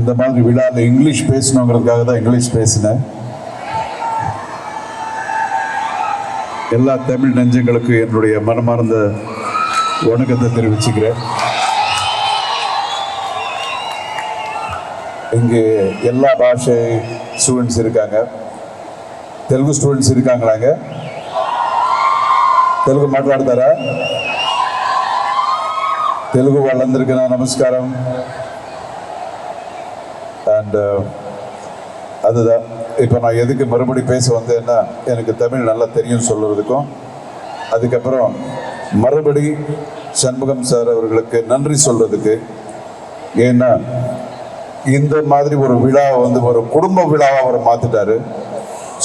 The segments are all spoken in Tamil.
இந்த மாதிரி விழாவில் இங்கிலீஷ் பேசணுங்கிறதுக்காக தான் இங்கிலீஷ் பேசினேன். எல்லா தமிழ் நெஞ்சங்களுக்கு என்னுடைய மனமார்ந்த வணக்கத்தை தெரிவிச்சுக்கிறேன். இங்கே எல்லா பாஷை ஸ்டூடெண்ட்ஸ் இருக்காங்க. తెలుగు స్టూడెంట్స్ இருக்காங்களாங்க? తెలుగు మాట్లాడతారా? తెలుగు వాళ్ళందరికీ నా నమస్కారం. அண்ட் அதுதான் இப்போ நான் எதுக்கு மறுபடி பேச வந்தேன்னா, எனக்கு தமிழ் நல்லா தெரியும் சொல்கிறதுக்கும், அதுக்கப்புறம் மறுபடி சண்முகம் சார் அவர்களுக்கு நன்றி சொல்கிறதுக்கு. ஏன்னா இந்த மாதிரி ஒரு விழாவை வந்து ஒரு குடும்ப விழாவை அவர் மாற்றிட்டாரு.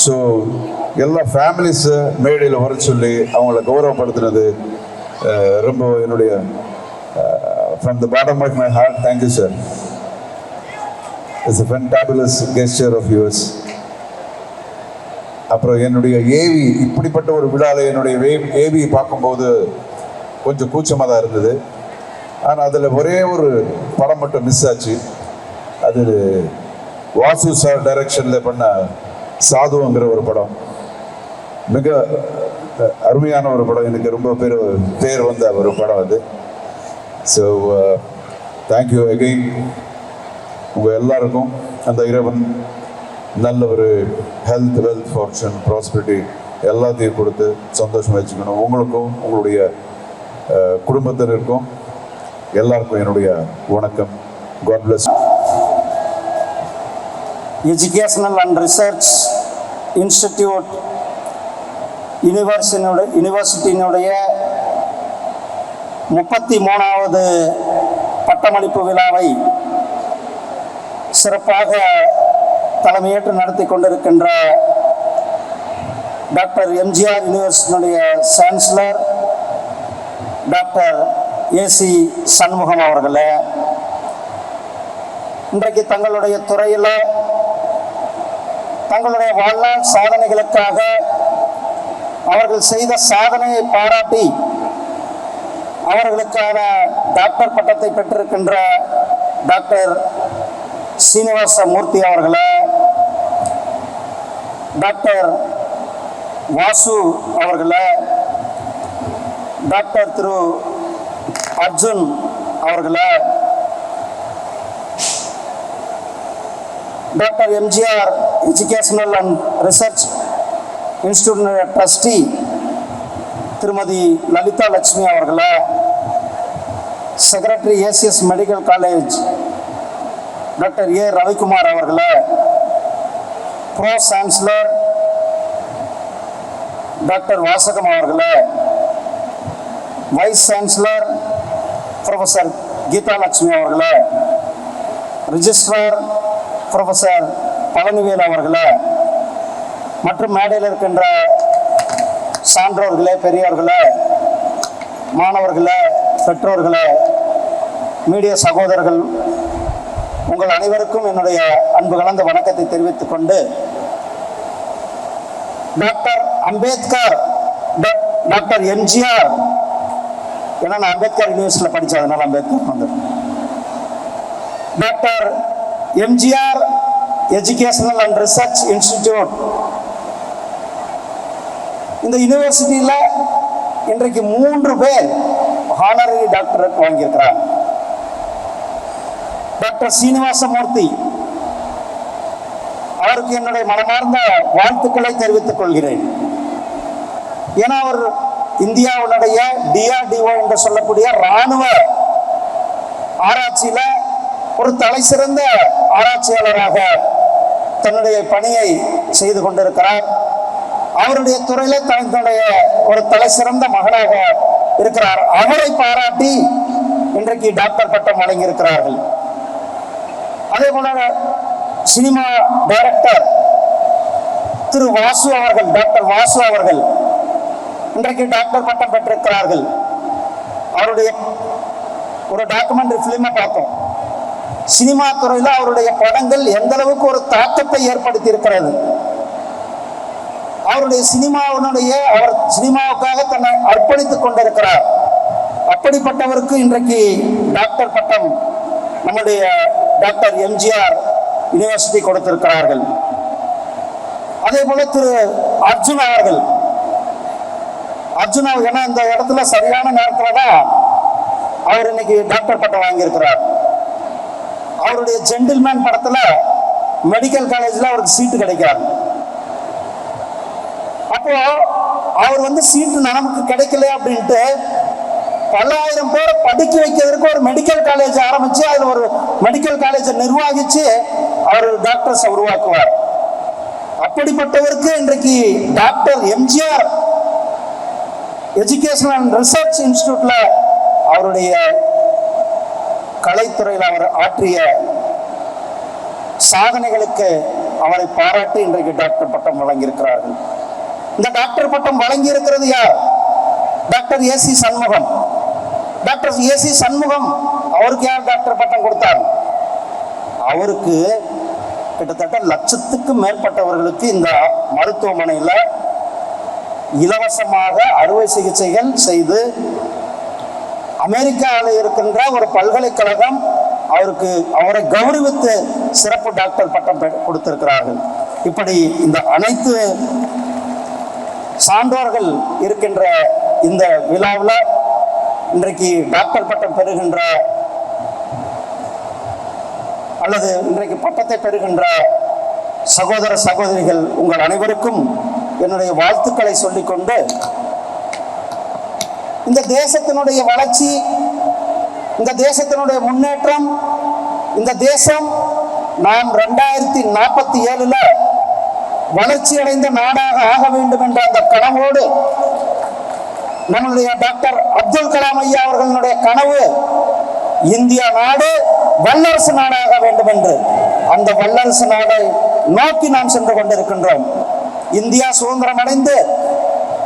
ஸோ எல்லா ஃபேமிலிஸை மேடையில் வர சொல்லி அவங்கள கௌரவப்படுத்தினது ரொம்ப என்னுடைய from the bottom of my heart thank you sir. It's a fantabulous gesture of yours. அப்புறம் என்னுடைய ஏவி, இப்படிப்பட்ட ஒரு விழாவில் என்னுடைய ஏவியை பார்க்கும்போது கொஞ்சம் கூச்சமாக தான் இருந்தது. ஆனால் அதில் ஒரே ஒரு படம் மட்டும் மிஸ் ஆச்சு. அது வாசு சார் டைரக்ஷனில் பண்ண சாதுங்கிற ஒரு படம். மிக அருமையான ஒரு படம், எனக்கு ரொம்ப பேர் வந்த ஒரு படம் அது. So thank you again. உங்கள் எல்லாருக்கும் அந்த இறைவன் நல்ல ஒரு ஹெல்த், வெல்த், ஃபார்ச்சூன், ப்ராஸ்பரிட்டி எல்லாத்தையும் கொடுத்து சந்தோஷமாக வச்சுக்கணும். உங்களுக்கும் உங்களுடைய குடும்பத்தினருக்கும் எல்லாருக்கும் என்னுடைய வணக்கம். God bless. Educational and research institute யூனிவர்சிட்டியினுடைய 33வது பட்டமளிப்பு விழாவை சிறப்பாக தலைமையேற்று நடத்தி கொண்டிருக்கின்ற டாக்டர் எம்ஜிஆர் யூனிவர்சிட்டியினுடைய சான்சலர் டாக்டர் ஏசி சண்முகம் அவர்களே, இன்றைக்கு தங்களுடைய துறையில் தங்களுடைய வாழ்நாள் சாதனைகளுக்காக அவர்கள் செய்த சாதனையை பாராட்டி அவர்களுக்கான டாக்டர் பட்டத்தை பெற்றிருக்கின்ற டாக்டர் சீனிவாச மூர்த்தி அவர்களே, டாக்டர் வாசு அவர்களே, டாக்டர் திரு அர்ஜுன் அவர்களே, doctor MGR educational and research institute trustee Thirumathi Lalitha Lakshmi அவர்களே, secretary ACS medical college doctor A Ravikumar அவர்களே, ப்ரோ சான்சலர் டாக்டர் வாசகம் அவர்களே, vice chancellor professor Geetha Lakshmi அவர்களே, ரிஜிஸ்ட்ரார் ப்ரொஃபஸர் பழனிவேல் அவர்களே, மற்றும் மேடையில் இருக்கின்ற சான்றோர்களே, பெரியவர்களே, மாணவர்களே, பெற்றோர்களே, மீடியா சகோதரர்கள், உங்கள் அனைவருக்கும் என்னுடைய அன்பு கலந்த வணக்கத்தை தெரிவித்துக் கொண்டு, டாக்டர் அம்பேத்கர், டாக்டர் எம்ஜிஆர், ஏன்னா நான் அம்பேத்கர் யூனிவர்சிட்டியில் படித்தேன், அதனால அம்பேத்கர் வந்து doctor MGR educational and research institute, இந்த யூனிவர்சிட்டியில் இன்றைக்கு 3 பேர் ஹானரரி டாக்டரேட் வாங்கியிருக்கிறார். டாக்டர் சீனிவாசமூர்த்தி அவருக்கு என்னுடைய மனமார்ந்த வாழ்த்துக்களை தெரிவித்துக் கொள்கிறேன். ஏன்னா அவர் இந்தியாவுடைய DRDO என்று சொல்லக்கூடிய இராணுவ ஆராய்ச்சியில ஒரு தலை சிறந்த ஆராய்ச்சியாளராக தன்னுடைய பணியை செய்து கொண்டிருக்கிறார். அவருடைய துறையில தன்னுடைய ஒரு தலை சிறந்த மகனாக இருக்கிறார். அவரை பாராட்டி இன்றைக்கு டாக்டர் பட்டம் வழங்கியிருக்கிறார்கள். அதே போல சினிமா டைரக்டர் திரு வாசு அவர்கள், டாக்டர் வாசு அவர்கள் இன்றைக்கு டாக்டர் பட்டம் பெற்றிருக்கிறார்கள். அவருடைய ஒரு டாக்குமெண்ட்ரி பிலிமை பார்த்தோம். சினிமா துறையில் அவருடைய படங்கள் எந்த அளவுக்கு ஒரு தாக்கத்தை ஏற்படுத்தி இருக்கிறது. அவருடைய அவர் சினிமாவுக்காக தன்னை அர்ப்பணித்துக் கொண்டிருக்கிறார். அப்படிப்பட்டவருக்கு இன்றைக்கு டாக்டர் பட்டம் நம்முடைய டாக்டர் எம்ஜிஆர் யூனிவர்சிட்டி கொடுத்திருக்கிறார்கள். அதே போல திரு அர்ஜுன் அவர்கள், அர்ஜுனா ஏன்னா இந்த இடத்துல சரியான நேரத்தில் தான் அவர் இன்னைக்கு டாக்டர் பட்டம் வாங்கியிருக்கிறார். அவருடைய ஜென்டில்மேன் படத்துல மெடிக்கல் காலேஜ்ல அவருக்கு சீட்டு கிடைக்காது. அப்போ அவர் சீட்டு நமக்கு கிடைக்கல அப்படின்ட்டு பல்லாயிரம் பேரை படிக்க வைக்கிறதுக்கு ஒரு மெடிக்கல் காலேஜ் ஆரம்பிச்சு அதுல ஒரு மெடிக்கல் காலேஜை நிர்வகிச்சு அவர் டாக்டர்ஸ் உருவாக்குவார். அப்படிப்பட்டவருக்கு இன்றைக்கு doctor MGR education and research இன்ஸ்டிடியூட்ல அவருடைய கலைத்துறையில் அவர் ஆற்றிய சாதனைகளுக்கு அவரை பாராட்டி இன்றைக்கு டாக்டர் பட்டம் வழங்கியிருக்கிறார்கள். இந்த டாக்டர் பட்டம் வழங்கி இருக்கிறது யார்? Doctor AC Shanmugam. Doctor AC Shanmugam அவருக்கு யார் டாக்டர் பட்டம் கொடுத்தார்? அவருக்கு கிட்டத்தட்ட லட்சத்துக்கு மேற்பட்டவர்களுக்கு இந்த மருத்துவமனையில் இலவசமாக அறுவை சிகிச்சைகள் செய்து அமெரிக்காவில் இருக்கின்ற ஒரு பல்கலைக்கழகம் அவரை கௌரவித்து சிறப்பு டாக்டர் பட்டம் கொடுத்திருக்கிறார்கள். இப்படி இந்த அனைத்து சான்றோர்கள் இருக்கின்ற இந்த விழாவில் இன்றைக்கு டாக்டர் பட்டம் பெறுகின்ற அல்லது இன்றைக்கு பட்டத்தை பெறுகின்ற சகோதர சகோதரிகள் உங்கள் அனைவருக்கும் என்னுடைய வாழ்த்துக்களை சொல்லிக்கொண்டு, இந்த தேசத்தினுடைய வளர்ச்சி, இந்த தேசத்தினுடைய முன்னேற்றம், இந்த தேசம் நாம் 2047 வளர்ச்சி அடைந்த நாடாக ஆக வேண்டும் என்ற அந்த கனவோடு நம்முடைய டாக்டர் அப்துல் கலாம் ஐயா அவர்களுடைய கனவு இந்தியா நாடு வல்லரசு நாடாக வேண்டும் என்று, அந்த வல்லரசு நாடை நோக்கி நாம் சென்று கொண்டிருக்கின்றோம். இந்தியா சுதந்திரம் அடைந்து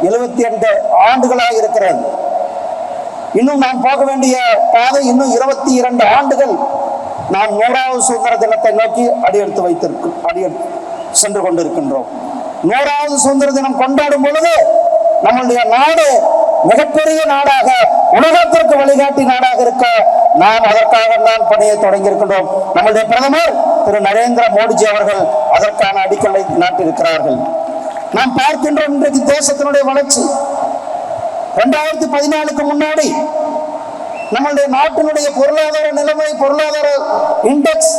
78 ஆண்டுகளாக இருக்கிறது. இன்னும் நாம் போக வேண்டிய பாதை இன்னும் 22 ஆண்டுகள். நாம் 100வது சுதந்திர தினத்தை நோக்கி அடியெடுத்து சென்று கொண்டிருக்கின்றோம். 100வது சுதந்திர தினம் கொண்டாடும் பொழுது நம்முடைய நாடு மிகப்பெரிய நாடாக, உலகத்திற்கு வழிகாட்டி நாடாக இருக்க நாம் அதற்காக தான் பணியை தொடங்கி இருக்கின்றோம். நம்முடைய பிரதமர் திரு நரேந்திர மோடிஜி அவர்கள் அதற்கான அடிக்கலை நாட்டியிருக்கிறார்கள். நாம் பார்க்கின்றோம் இன்றைக்கு தேசத்தினுடைய வளர்ச்சி. 2014க்கு முன்னாடி நம்முடைய நாட்டினுடைய பொருளாதார நிலைமை, பொருளாதார இண்டெக்ஸ்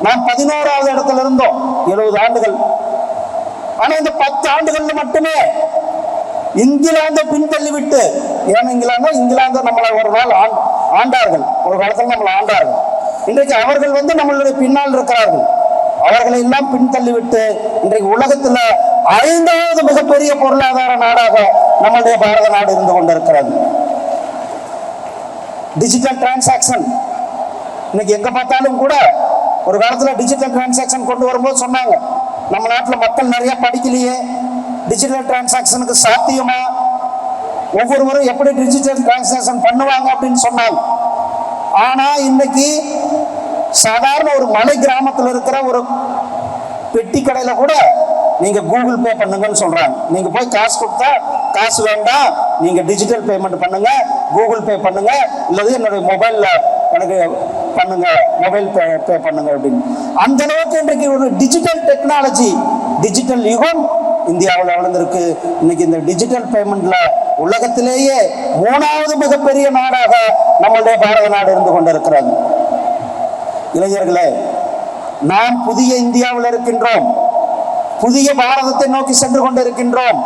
நாம் 11வது இடத்துல இருந்தோம் 70 ஆண்டுகள். ஆனா இந்த 10 ஆண்டுகள்ல மட்டுமே இங்கிலாந்தை பின்தள்ளிவிட்டு, ஏன்னா இங்கிலாந்து நம்மளை ஒரு நாள் ஆண்டார்கள், ஒரு காலத்தில் நம்மளை ஆண்டார்கள். இன்றைக்கு அவர்கள் நம்மளுடைய பின்னால் இருக்கிறார்கள். அவர்களை எல்லாம் பின்தள்ளிவிட்டு இன்றைக்கு உலகத்துல 5வது மிகப்பெரிய பொருளாதார நாடாக நம்முடைய பாரத நாடு இருந்து கொண்டிருக்கிறது. டிஜிட்டல் டிரான்சாக்சன் இன்னைக்கு எங்க பார்த்தாலும் கூட, ஒரு காலத்துல டிஜிட்டல் டிரான்சாக்சன் கொண்டு வரும்போது சொன்னாங்க நம்ம நாட்டில் மக்கள் நிறைய படிக்கலையே, டிஜிட்டல் டிரான்சாக்சனுக்கு சாத்தியமா, ஒவ்வொருவரும் எப்படி டிஜிட்டல் டிரான்சாக்சன் பண்ணுவாங்க அப்படின்னு சொன்னாங்க. ஆனா இன்னைக்கு சாதாரண ஒரு மலை கிராமத்தில் இருக்கிற ஒரு பெட்டி கடையில கூட நீங்க கூகுள் பே பண்ணுங்கன்னு சொல்றாங்க. நீங்க போய் காசு கொடுத்தா காசு வேண்டாம், நீங்க டிஜிட்டல் பேமெண்ட் பண்ணுங்க, கூகுள் பே பண்ணுங்க, இல்லது என்னுடைய மொபைல்ல எனக்கு பண்ணுங்க, மொபைல் பே பண்ணுங்க அப்படின்னு. அந்த அளவுக்கு இன்றைக்கு ஒரு டிஜிட்டல் டெக்னாலஜி, டிஜிட்டல் யுகம் இந்தியாவில் வளர்ந்திருக்கு. இன்னைக்கு இந்த டிஜிட்டல் பேமெண்ட்ல உலகத்திலேயே 3வது மிகப்பெரிய நாடாக நம்மளுடைய பாரத நாடு இருந்து கொண்டிருக்கிறது. இளைஞர்களே, நாம் புதிய இந்தியாவில் இருக்கின்றோம், புதிய பாரதத்தை நோக்கி சென்று கொண்டிருக்கின்றோம்.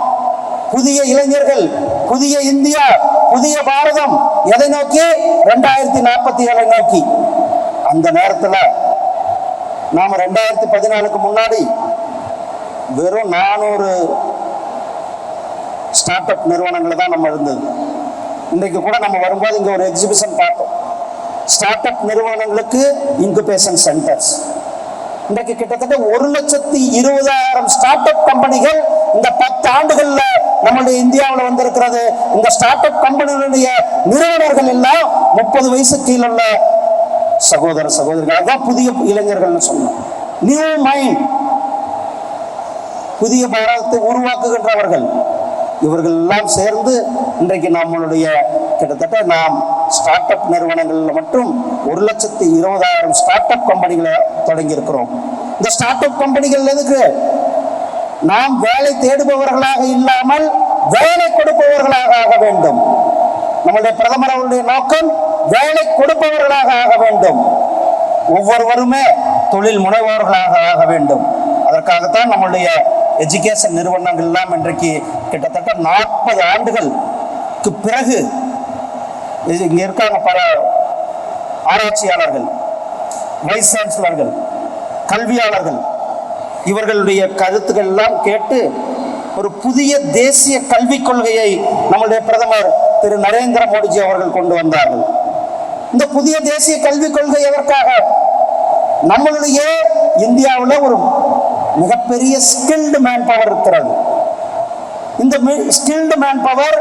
புதிய இளைஞர்கள், புதிய இந்தியா, புதிய பாரதம் எதை நோக்கி? 2047 நோக்கி. அந்த நேரத்தில் நாம 2014க்கு முன்னாடி வெறும் 400 ஸ்டார்ட் அப் நிறுவனங்கள் தான் நம்ம இருந்தது. இன்றைக்கு கூட நம்ம வரும்போது இங்க ஒரு எக்ஸிபிஷன் பார்த்தோம். ஸ்டார்ட் அப் நிறுவனங்களுக்கு இன்குபேஷன் சென்டர்ஸ். இன்றைக்கு கிட்டத்தட்ட 1,20,000 ஸ்டார்ட் அப் கம்பெனிகள் இந்த 10 ஆண்டுகள்ல நம்மளுடைய இந்தியாவில் வந்திருக்கிறது. இந்த ஸ்டார்ட் அப் கம்பெனிகளுடைய நிறுவனர்கள் எல்லாம் 30 வயசு கீழே உள்ள சகோதர சகோதரிகள். அதான் புதிய இளைஞர்கள் சொன்னோம். நியூ மைண்ட், புதிய பாரதத்தை உருவாக்குகின்றவர்கள். இவர்கள் எல்லாம் சேர்ந்து இன்றைக்கு நம்மளுடைய கிட்டத்தட்ட நாம் ஸ்டார்ட் அப் நிறுவனங்களில் மட்டும் 1,20,000 ஸ்டார்ட் அப் கம்பெனிகளை தொடங்கி இருக்கிறோம். இந்த ஸ்டார்ட் அப் கம்பெனிகள் எதுக்கு? நாம் வேலை தேடுபவர்களாக இல்லாமல் வேலை கொடுப்பவர்களாக ஆக வேண்டும். நம்முடைய பிரதமர் அவருடைய நோக்கம் வேலை கொடுப்பவர்களாக ஆக வேண்டும். ஒவ்வொருவருமே தொழில் முனைவோர்களாக ஆக வேண்டும். அதற்காகத்தான் நம்முடைய எஜுகேஷன் நிறுவனங்கள் எல்லாம் இன்றைக்கு கிட்டத்தட்ட 40 ஆண்டுகளுக்கு பிறகு இங்க இருக்காங்க பல ஆராய்ச்சியாளர்கள், வைஸ் சான்சலர்கள், கல்வியாளர்கள், இவர்களுடைய கருத்துக்கள் எல்லாம் கேட்டு ஒரு புதிய தேசிய கல்விக் கொள்கையை நம்முடைய பிரதமர் திரு நரேந்திர மோடிஜி அவர்கள் கொண்டு வந்தார்கள். இந்த புதிய தேசிய கல்விக் கொள்கை எதற்காக? நம்மளுடைய இந்தியாவில் ஒரு மிகப்பெரிய ஸ்கில்டு மேன் பவர் இருக்கிறது. இந்த ஸ்கில்டு மேன் பவர்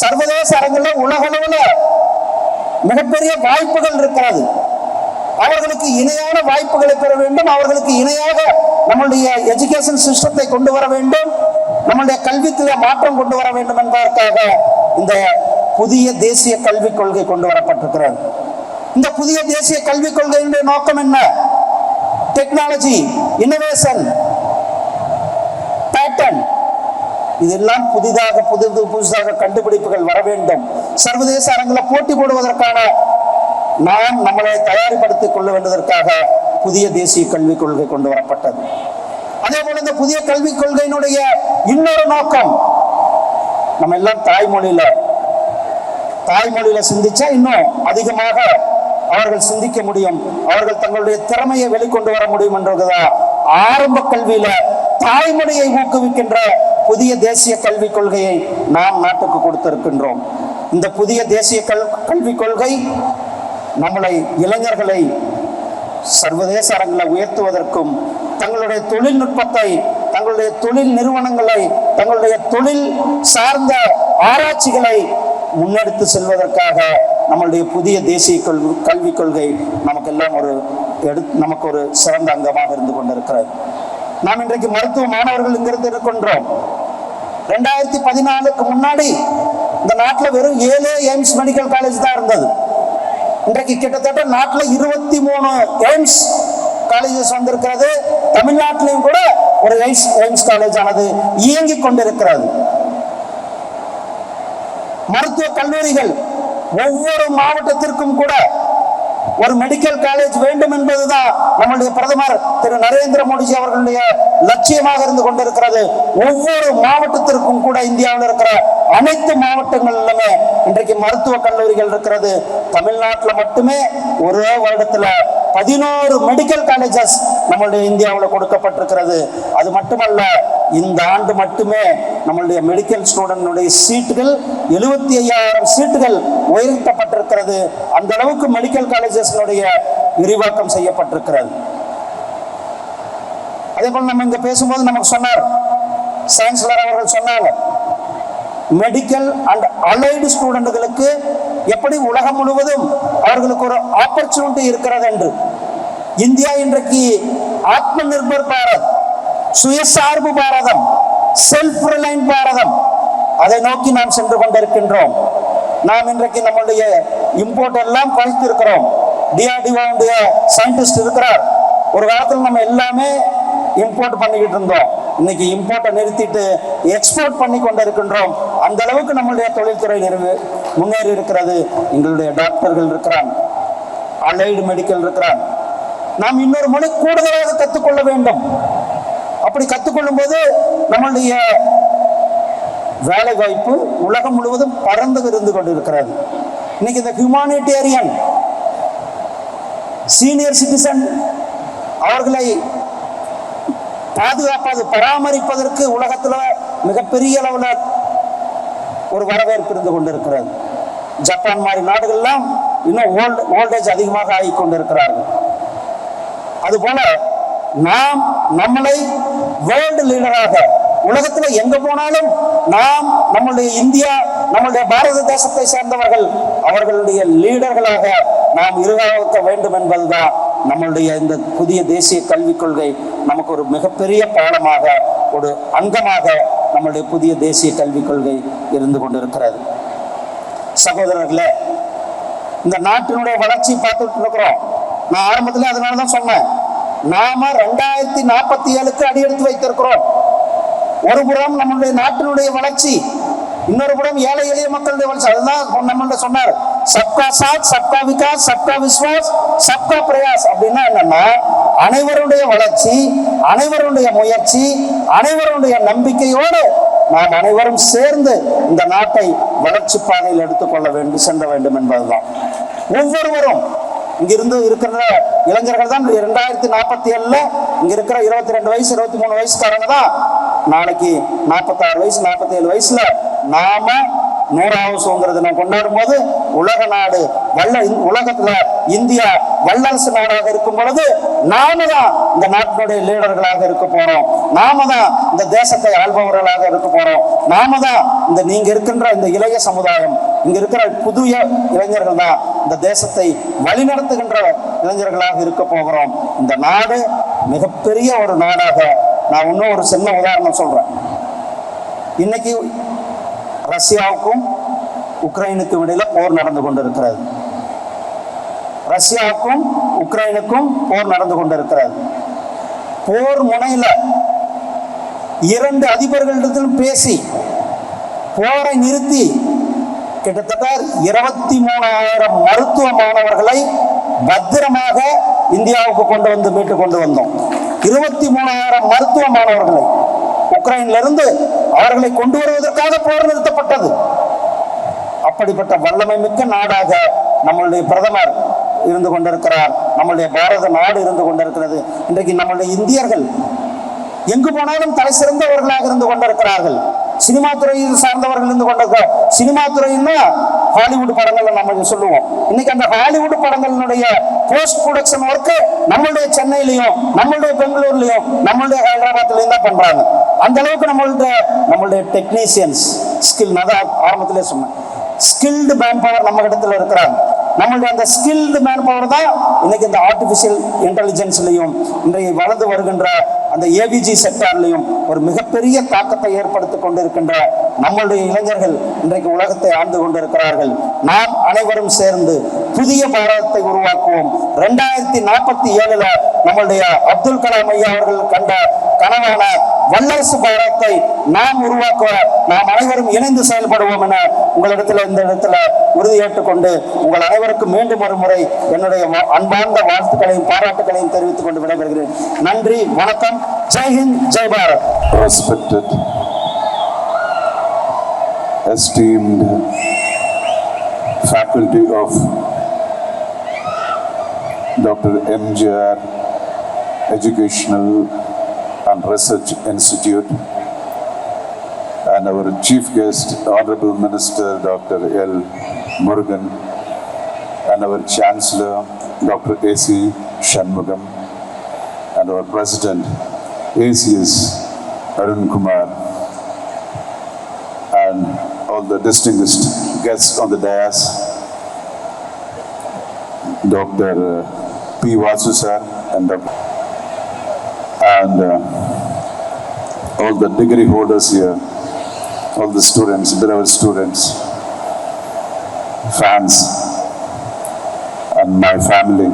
சர்வதேச அரங்கில் உலகளவில் மிகப்பெரிய வாய்ப்புகள் இருக்கிறது. அவர்களுக்கு இணையான வாய்ப்புகளை பெற வேண்டும். அவர்களுக்கு இணையாக நம்மளுடைய எஜுகேஷன் சிஸ்டத்தை கொண்டு வர வேண்டும். நம்மளுடைய கல்விக்கு மாற்றம் கொண்டு வர வேண்டும் என்பதற்காக இந்த புதிய தேசிய கல்விக் கொள்கை கொண்டு வரப்பட்டிருக்கிறது. இந்த புதிய தேசிய கல்விக் கொள்கையினுடைய நோக்கம் என்ன? டெக்னாலஜி, இன்னோவேஷன், பேட்டர்ன், இதெல்லாம் புதுசாக கண்டுபிடிப்புகள் வர வேண்டும். சர்வதேச அரங்கில் போட்டி போடுவதற்கான நாம் நம்மளை தயாரிப்படுத்திக் கொள்ள வேண்டுவதற்காக புதிய தேசிய கல்விக் கொள்கை கொண்டு வரப்பட்டது. அதே போல இந்த புதிய கல்விக் கொள்கையினுடைய இன்னொரு நோக்கம், நம்ம எல்லாம் தாய்மொழியில சிந்திச்சா இன்னும் அதிகமாக அவர்கள் சிந்திக்க முடியும், அவர்கள் தங்களுடைய திறமையை வெளிக்கொண்டு வர முடியும் என்றதுதான் ஆரம்ப கல்வியில தாய்மொழியை ஊக்குவிக்கின்ற புதிய தேசிய கல்விக் கொள்கையை நாம் நாட்டுக்கு கொடுத்திருக்கின்றோம். இந்த புதிய தேசிய கல்விக் கொள்கை நம்மளை இளைஞர்களை சர்வதேச அரங்கில் உயர்த்துவதற்கும் தங்களுடைய தொழில்நுட்பத்தை, தங்களுடைய தொழில் நிறுவனங்களை, தங்களுடைய தொழில் சார்ந்த ஆராய்ச்சிகளை முன்னெடுத்து செல்வதற்காக நம்மளுடைய புதிய தேசிய கல்விக் கொள்கை நமக்கு ஒரு சிறந்த அங்கமாக இருந்து கொண்டிருக்கிறது. நாம் இன்றைக்கு மருத்துவ மாணவர்கள் இங்கிருந்து இருக்கின்றோம். 2014க்கு முன்னாடி இந்த நாட்டில் வெறும் 7 எய்ம்ஸ் மெடிக்கல் காலேஜ் தான் இருந்தது. இன்றைக்கு கிட்டத்தட்ட நாட்டில் 23 எய்ம்ஸ் காலேஜஸ் வந்திருக்கிறது. தமிழ்நாட்டிலையும் கூட ஒரு எய்ம்ஸ் காலேஜ் ஆனது இயங்கிக் கொண்டிருக்கிறது. மருத்துவ கல்லூரிகள் ஒவ்வொரு மாவட்டத்திற்கும் கூட ஒரு மெடிக்கல் காலேஜ் வேண்டும் என்பதுதான் நம்முடைய பிரதமர் திரு நரேந்திர மோடிஜி அவர்களுடைய லட்சியமாக இருந்து கொண்டிருக்கிறது. ஒவ்வொரு மாவட்டத்திற்கும் கூட இந்தியாவில் இருக்கிற அனைத்து மாவட்டங்களிலுமே இன்றைக்கு மருத்துவ கல்லூரிகள் இருக்கிறது. தமிழ்நாட்டில் மட்டுமே ஒரே வருடத்துல 11 மெடிக்கல் காலேஜஸ் நம்மளுடைய இந்தியாவில் கொடுக்கப்பட்டிருக்கிறது. அது மட்டுமல்ல, இந்த ஆண்டு மட்டுமே நம்மளுடைய மெடிக்கல் ஸ்டூடெண்டுடைய சீட்டுகள் 75,000 சீட்டுகள் உயர்த்தப்பட்டிருக்கிறது. அந்த அளவுக்கு மெடிக்கல் காலேஜஸ்னுடைய விரிவாக்கம் செய்யப்பட்டிருக்கிறது. அதே போல நம்ம இங்க பேசும்போது நமக்கு சொன்னார், சான்சலர் அவர்கள் சொன்னாங்க, மெடிக்கல் அண்ட் அலைடு ஸ்டூடெண்டுகளுக்கு எப்படி உலகம் முழுவதும் அவர்களுக்கு ஒரு ஆப்பர்ச்சுனிட்டி இருக்கிறது என்று. இந்தியா இன்றைக்கு ஆத்ம நிர்பர் பாரத், சுயசார்பு பாரதம், செல்ஃப் ரிலையன்ட் பாரதம், அதை நோக்கி நாம் சென்று கொண்டிருக்கின்றோம். நாம் இன்றைக்கு நம்மளுடைய இம்போர்ட் எல்லாம் குறைத்திருக்கிறோம். டிஆர்டிஓ சயின்டிஸ்ட் இருக்கிறார். ஒரு காலத்தில் நம்ம எல்லாமே இம்போர்ட் பண்ணிக்கிட்டு இருந்தோம். இன்னைக்கு இம்போர்ட்டை நிறுத்திட்டு எக்ஸ்போர்ட் பண்ணி கொண்டிருக்கின்றோம். அந்த அளவுக்கு நம்மளுடைய தொழில்துறை முன்னேறி இருக்கிறது. எங்களுடைய டாக்டர்கள் இருக்கிறாங்க, அலைடு மெடிக்கல் இருக்கிறாங்க. நாம் இன்னொரு மொழி கூடுதலாக கற்றுக்கொள்ள வேண்டும். அப்படி கற்றுக்கொள்ளும் போது நம்மளுடைய வேலை வாய்ப்பு உலகம் முழுவதும் பறந்து இருந்து கொண்டிருக்கிறது. இன்னைக்கு இந்த ஹியூமானிட்டேரியன் சீனியர் சிட்டிசன் அவர்களை பாதுகாப்பது, பராமரிப்பதற்கு உலகத்தில் மிகப்பெரிய அளவில் ஒரு வரவேற்பு இருந்து கொண்டிருக்கிறது. ஜப்பான் மாதிரி நாடுகள்லாம் இன்னும் ஓல்டேஜ் அதிகமாக ஆகி கொண்டிருக்கிறார்கள். அதுபோல நாம் நம்மளை வேர்ல்டு லீடராக, உலகத்தில் எங்க போனாலும் நாம் நம்மளுடைய இந்தியா, நம்மளுடைய பாரத தேசத்தை சேர்ந்தவர்கள் அவர்களுடைய லீடர்களாக நாம் இருக்க வேண்டும் என்பதுதான் நம்மளுடைய இந்த புதிய தேசிய கல்விக் கொள்கை நமக்கு ஒரு மிகப்பெரிய பாடமாக ஒரு அங்கமாக நம்முடைய புதிய தேசிய கல்விக் கொள்கை இருந்து கொண்டிருக்கிறது. சகோதரர்களே, இந்த நாட்டினுடைய வளர்ச்சி பார்த்துட்டு இருக்கிறோம். நான் ஆரம்பத்தில் அதனால தான் சொன்னேன், நாம 2047க்கு அடி எடுத்து வைத்திருக்கிறோம். ஒரு புறம் நம்மளுடைய நாட்டினுடைய வளர்ச்சி, இன்னொரு புறம் ஏழை எளிய மக்களுடைய வளர்ச்சி. அதுதான் நம்மள்ட்ட சொன்னார், சப்கா சாத், சப்கா விகாஸ், சப்கா விஸ்வாஸ், சப்கா பிரயாஸ். அப்படின்னா என்னன்னா, அனைவருடைய வளர்ச்சி, அனைவருடைய முயற்சி, அனைவருடைய நம்பிக்கையோடு நாம் அனைவரும் சேர்ந்து இந்த நாட்டை வளர்ச்சி பாதையில் எடுத்துக்கொள்ள வேண்டும், சென்ற வேண்டும் என்பதுதான். ஒவ்வொருவரும் இங்கிருந்து இருக்கிற இளைஞர்கள் தான் 2047 இங்க இருக்கிற 22 வயசு 23 வயசுக்காரங்க தான் நாளைக்கு 46 வயசு 47 வயசுல நாம 100வது சுதந்திர தினம் கொண்டாடும் போது உலக நாடு உலகத்துல இந்தியா வல்லரசு நாடாக இருக்கும் பொழுது நாம தான் இந்த நாட்டினுடைய லீடர்களாக இருக்க போறோம். நாம தான் இந்த தேசத்தை ஆள்பவர்களாக இருக்க போறோம். நாம தான் நீங்க இருக்கின்ற இந்த இளைய சமுதாயம், இங்க இருக்கிற புதிய இளைஞர்கள் தான் இந்த தேசத்தை வழிநடத்துகின்ற இளைஞர்களாக இருக்க போகிறோம். இந்த நாடு மிகப்பெரிய ஒரு நாடாக, நான் இன்னும் ஒரு சின்ன உதாரணம் சொல்றேன். இன்னைக்கு ரஷ்யாவுக்கும் உக்ரைனுக்கும் இடையில போர் நடந்து கொண்டிருக்கிறது. ரஷ்யாவுக்கும் உக்ரைனுக்கும் போர் நடந்து கொண்டிருக்கிறது. போர் முனையில 2 அதிபர்களிடத்திலும் பேசி போரை நிறுத்தி கிட்டத்தட்ட 23,000 மருத்துவ மாணவர்களை பத்திரமாக இந்தியாவுக்கு கொண்டு வந்து மீட்டு கொண்டு வந்தோம். 23,000 மருத்துவ மாணவர்களை உக்ரைன்ல இருந்து அவர்களை கொண்டு வருவதற்காக போர் நிறுத்தப்பட்டது. அப்படிப்பட்ட வல்லமை மிக்க நாடாக நம்மளுடைய பிரதமர் இருந்து கொண்டிருக்கிறார். நம்மளுடைய பாரத நாடு இருந்து கொண்டிருக்கிறது. இன்றைக்கு நம்மளுடைய இந்தியர்கள் எங்கு போனாலும் தலை சிறந்தவர்களாக இருந்து கொண்டிருக்கிறார்கள். சினிமா துறையில் சார்ந்தவர்கள் இருந்து கொண்டிருக்கிறார். சினிமா துறையின்னா ஹாலிவுட் படங்கள்ல நம்ம சொல்லுவோம். இன்னைக்கு அந்த ஹாலிவுட் படங்களினுடைய போஸ்ட் ப்ரொடக்ஷன் ஒர்க்கு நம்மளுடைய சென்னையிலையும், நம்மளுடைய பெங்களூர்லயும், நம்மளுடைய ஹைதராபாத்லயும் தான் பண்றாங்க. அந்த அளவுக்கு நம்மளுடைய டெக்னீசியன்ஸ் ஸ்கில், நான் ஆரம்பத்திலே சொன்னேன், ஸ்கில்டு மேன் பவர் நம்ம இடத்துல இருக்கிறாங்க. நம்மளுடைய அந்த ஸ்கில்டு மேன் பவர் தான் இன்னைக்கு இந்த ஆர்டிபிஷியல் இன்டெலிஜென்ஸ்லையும் இன்றைய வளர்ந்து வருகின்ற அந்த ஏவிஜி செக்டார்லையும் ஒரு மிகப்பெரிய தாக்கத்தை ஏற்படுத்தி கொண்டிருக்கின்ற நம்மளுடைய இளைஞர்கள் இன்றைக்கு உலகத்தை ஆண்டு கொண்டிருக்கிறார்கள். நாம் அனைவரும் சேர்ந்து புதிய பாரதத்தை உருவாக்குவோம். 2047 நம்மளுடைய அப்துல் கலாம் ஐயா அவர்கள் கண்ட கனவான வல்லரசு பாரதத்தை நாம் உருவாக்குவ நாம் அனைவரும் இணைந்து செயல்படுவோம் என உங்களிடத்துல இந்த இடத்துல உறுதியேற்றுக் கொண்டு உங்கள் அனைவருக்கும் மீண்டும் ஒரு முறை என்னுடைய அன்பார்ந்த வாழ்த்துக்களையும் பாராட்டுகளையும் தெரிவித்துக் கொண்டு விடைபெறுகிறேன். நன்றி, வணக்கம். Jai Hind, Jai Bharat. Respected, esteemed faculty of Dr. MGR Educational and Research Institute, and our chief guest, Honorable Minister Dr. L. Murugan, and our Chancellor Dr. A.C. Shanmugam, and our President ACS Arun Kumar, and all the distinguished guests on the dais, Dr. P. Vasu sir, and all the degree holders here, all the students, beloved students, fans, and my family,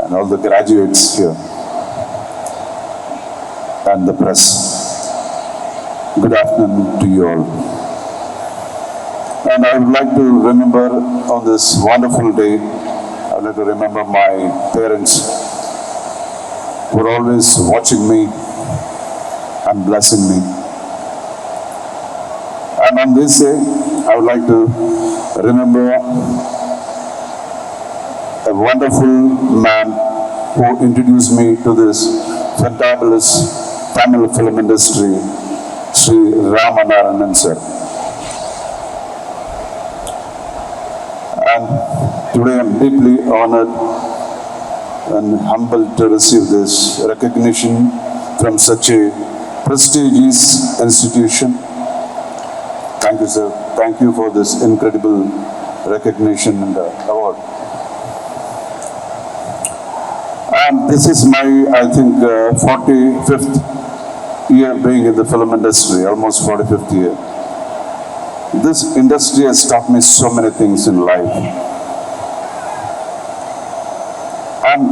and all the graduates here, and the press. Good afternoon to you all. And I would like to remember on this wonderful day, I would like to remember my parents who are always watching me and blessing me. And on this day, I would like to remember a wonderful man who introduced me to this fantabulous Tamil film industry, Sri Ramanarayanan sir. And today I am deeply honored and humbled to receive this recognition from such a prestigious institution. Thank you, sir. Thank you for this incredible recognition and award. And this is my, I think, 45th year being in the film industry, almost 45th year. This industry has taught me so many things in life. And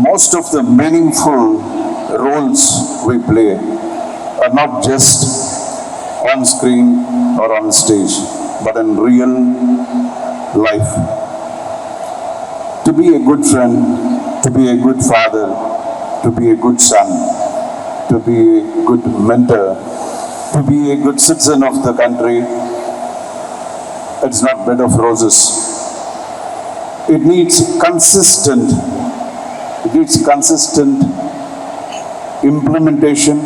most of the meaningful roles we play are not just on screen or on stage, but in real life. To be a good friend, to be a good father, to be a good son, to be a good mentor, to be a good citizen of the country, it's not bed of roses. It needs consistent implementation,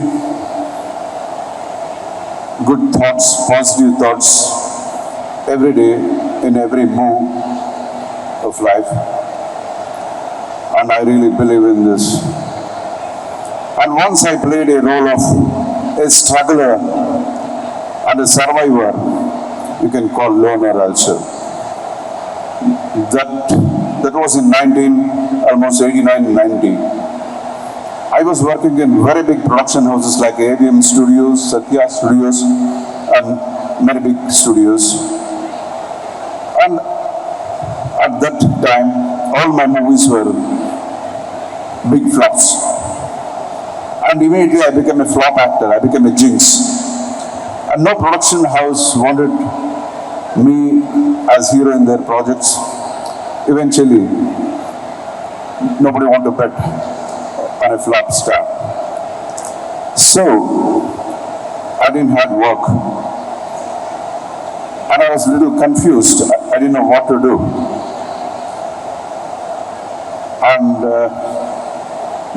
good thoughts, positive thoughts, every day, in every move of life. And I really believe in this. And once I played a role of a struggler and a survivor, you can call loner also. That was in almost 89, 90. I was working in very big production houses like AVM Studios, Satya Studios, and many big studios. And at that time, all my movies were big flops. And immediately I became a flop actor, I became a jinx. And no production house wanted me as hero in their projects. Eventually, nobody wanted to bet on a flop star. So, I didn't have work. And I was a little confused. I didn't know what to do. And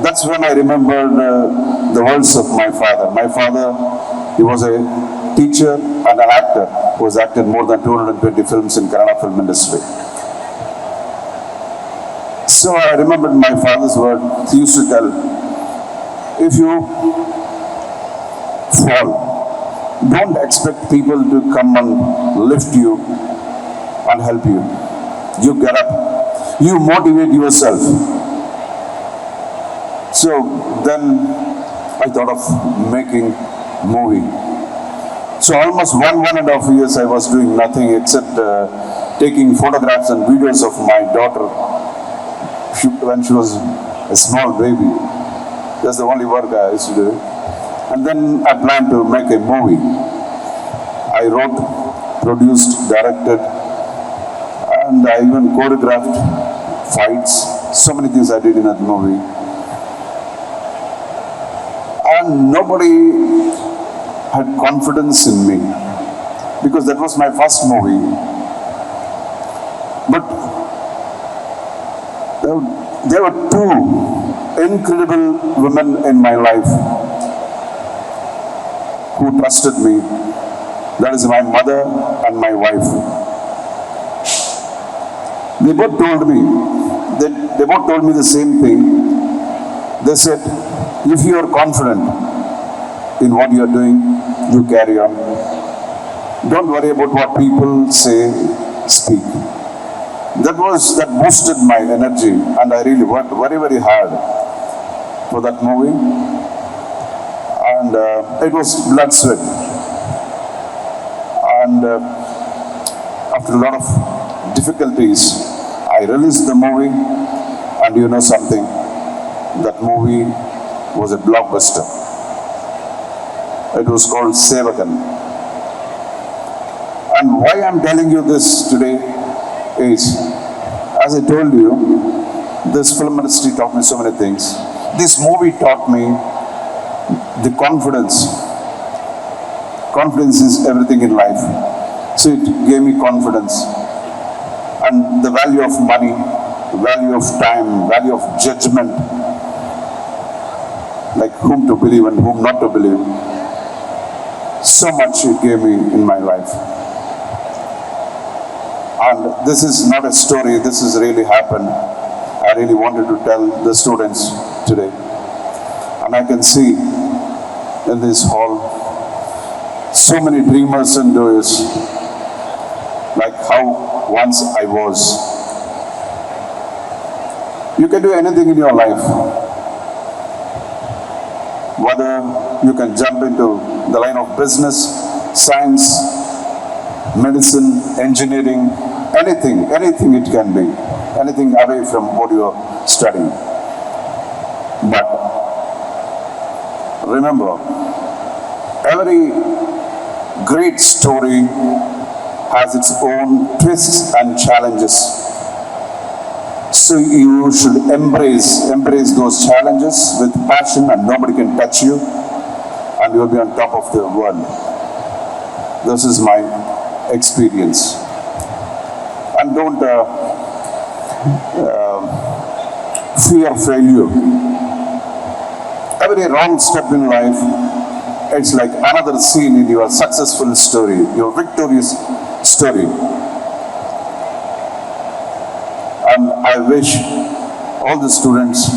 that's when I remembered the words of my father. My father, he was a teacher and an actor who has acted more than 220 films in Kannada film industry. So I remembered my father's word. He used to tell, if you fall, don't expect people to come and lift you and help you. You get up. You motivate yourself. So then I thought of making movie. So almost 1.5 years I was doing nothing except taking photographs and videos of my daughter when she was a small baby. That's the only work I used to do. And then I planned to make a movie. I wrote, produced, directed, and I even choreographed fights. So many things I did in that movie. And nobody had confidence in me because that was my first movie. But there were two incredible women in my life who trusted me. That is my mother and my wife. They both told me the same thing. They said, if you are confident in what you are doing, you carry on. Don't worry about what people say, speak. That boosted my energy, and I really worked very, very hard for that movie. And it was blood, sweat. And after a lot of difficulties, I released the movie, and you know something, that movie was a blockbuster. It was called Sevakan. And why I'm telling you this today is, as I told you, this film industry taught me so many things. This movie taught me the confidence. Confidence is everything in life. So it gave me confidence. And the value of money, the value of time, value of judgment, like whom to believe and whom not to believe. So much it gave me in my life. And this is not a story, this has really happened. I really wanted to tell the students today. And I can see in this hall so many dreamers and doers, like how once I was. You can do anything in your life. Whether you can jump into the line of business, science, medicine, engineering, anything it can be. Anything away from what you are studying. But remember, every great story has its own twists and challenges. So you should embrace those challenges with passion, and nobody can touch you, and you will be on top of the world. This is my experience. And don't fear failure. Every wrong step in life, it's like another scene in your successful story, your victorious story. And I wish all the students,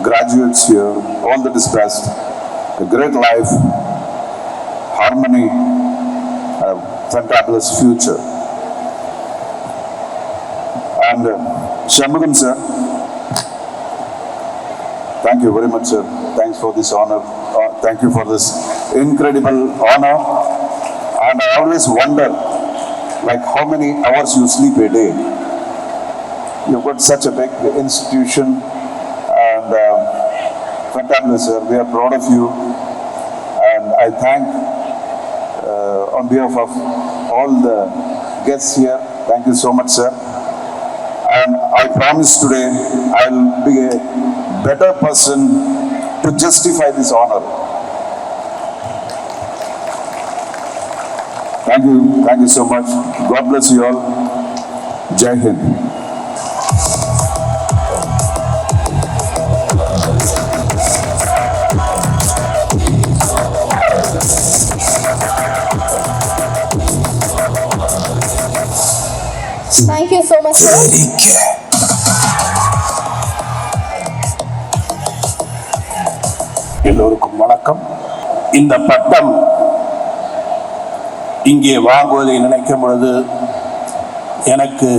graduates here, all that is best, a great life, harmony, a fantabulous future. And Shanmugam sir, thank you very much, sir. Thanks for this honor. Thank you for this incredible honor. And I always wonder, like, how many hours you sleep a day. You've got such a big institution, and fantabulous, sir. We are proud of you. And I thank, on behalf of all the guests here, thank you so much, sir. And I promise today I'll be a better person to justify this honor. Thank you so much. God bless you all. Jai Hind. Thank you so much, sir. எல்லோருக்கும் வணக்கம். இந்த பட்டம் இங்கே வாங்குவதை நினைக்கும் பொழுது எனக்கு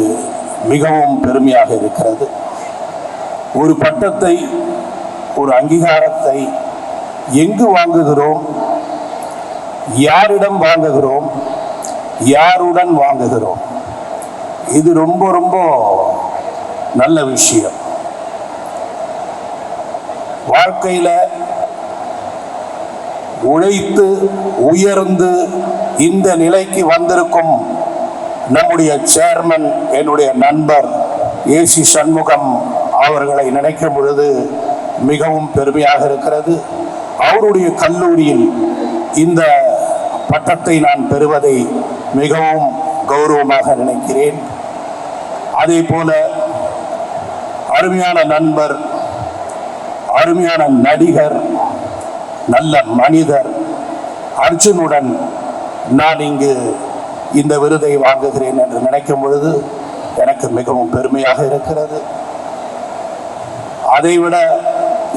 மிகவும் பெருமையாக இருக்கிறது. ஒரு பட்டத்தை, ஒரு அங்கீகாரத்தை எங்கு வாங்குகிறோம், யாரிடம் வாங்குகிறோம், யாருடன் வாங்குகிறோம், இது ரொம்ப ரொம்ப நல்ல விஷயம். வாழ்க்கையில் உழைத்து உயர்ந்து இந்த நிலைக்கு வந்திருக்கும் நம்முடைய சேர்மன், என்னுடைய நண்பர் ஏசி சண்முகம் அவர்களை நினைக்கும் பொழுது மிகவும் பெருமையாக இருக்கிறது. அவருடைய கல்லூரியில் இந்த பட்டத்தை நான் பெறுவதை மிகவும் கௌரவமாக நினைக்கிறேன். அதே போல அருமையான நண்பர், அருமையான நடிகர், நல்ல மனிதர் அர்ஜுனுடன் நான் இங்கு இந்த விருதை வாங்குகிறேன் என்று நினைக்கும் பொழுது எனக்கு மிகவும் பெருமையாக இருக்கிறது. அதைவிட